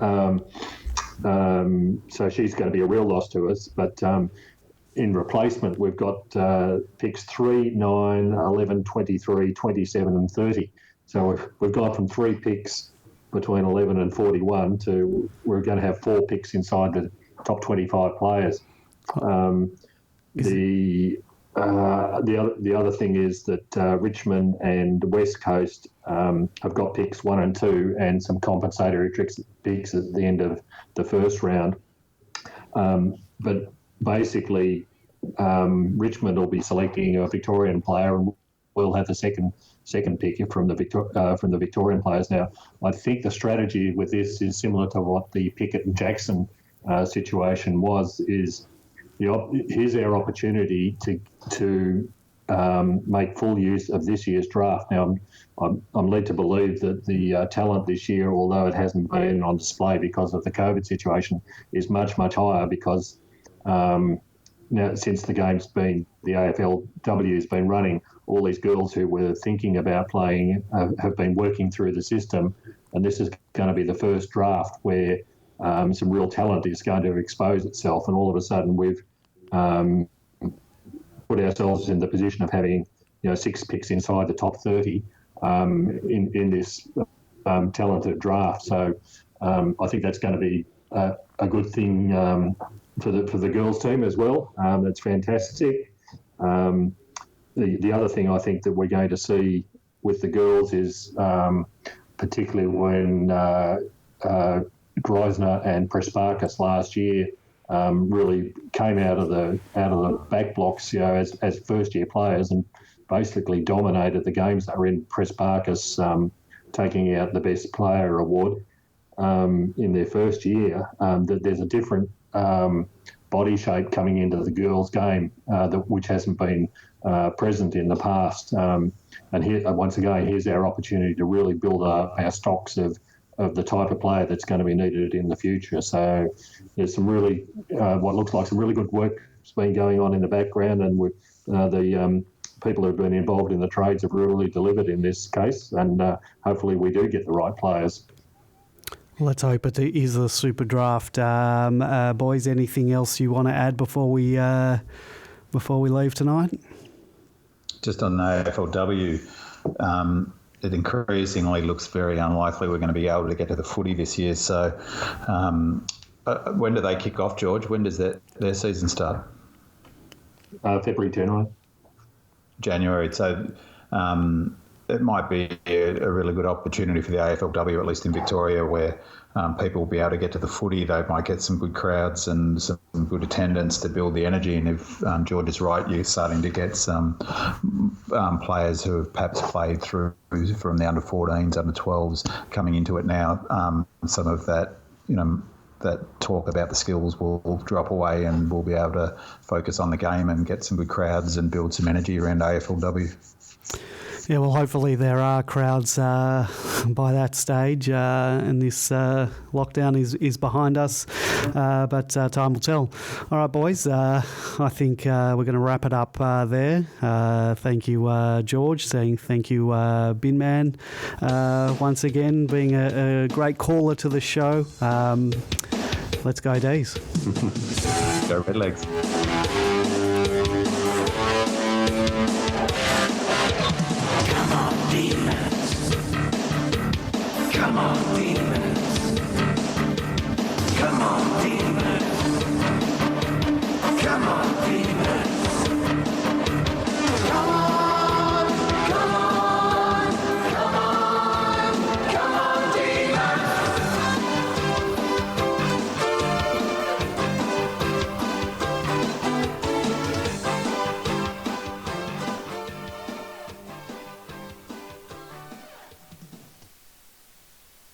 S3: So she's going to be a real loss to us. But in replacement, we've got picks 3, 9, 11, 23, 27 and 30. So we've gone from 3 picks between 11 and 41 to we're going to have 4 picks inside the top 25 players. The the other thing is that Richmond and West Coast have got picks 1 and 2 and some compensatory picks at the end of the first round. But basically, Richmond will be selecting a Victorian player, and we'll have the second pick from the Victorian players. Now, I think the strategy with this is similar to what the Pickett and Jackson situation was. Here's our opportunity to make full use of this year's draft. Now, I'm led to believe that the talent this year, although it hasn't been on display because of the COVID situation, is much, much higher because now since the AFLW has been running, all these girls who were thinking about playing have been working through the system, and this is going to be the first draft where some real talent is going to expose itself, and all of a sudden we've put ourselves in the position of having 6 picks inside the top 30 in this talented draft. So I think that's going to be a good thing for the girls team as well. That's fantastic. The other thing I think that we're going to see with the girls is particularly when Greisner and Petracca last year really came out of the back blocks, as first year players, and basically dominated the games that were in Petracca's taking out the best player award in their first year. That there's a different body shape coming into the girls' game which hasn't been present in the past. And here, once again, here's our opportunity to really build up our stocks of the type of player that's going to be needed in the future. So there's some really, what looks like some really good work that's been going on in the background, and the people who've been involved in the trades have really delivered in this case, and hopefully we do get the right players.
S2: Let's hope it is a super draft. Boys, anything else you want to add before we leave tonight?
S4: Just on the AFLW, it increasingly looks very unlikely we're going to be able to get to the footy this year. So when do they kick off, George? When does their season start?
S3: February,
S4: January. So it might be a really good opportunity for the AFLW, at least in Victoria, where people will be able to get to the footy. They might get some good crowds and some good attendance to build the energy. And if George is right, you're starting to get some players who have perhaps played through from the under-14s, under-12s coming into it now. Some of that, that talk about the skills will drop away, and we'll be able to focus on the game and get some good crowds and build some energy around AFLW.
S2: Yeah, well, hopefully there are crowds by that stage, and this lockdown is behind us. But time will tell. All right, boys, I think we're going to wrap it up there. Thank you, George. Saying thank you, Bin Man, once again, being a great caller to the show. Let's go, D's.
S4: Go Redlegs.
S1: Come on, demons.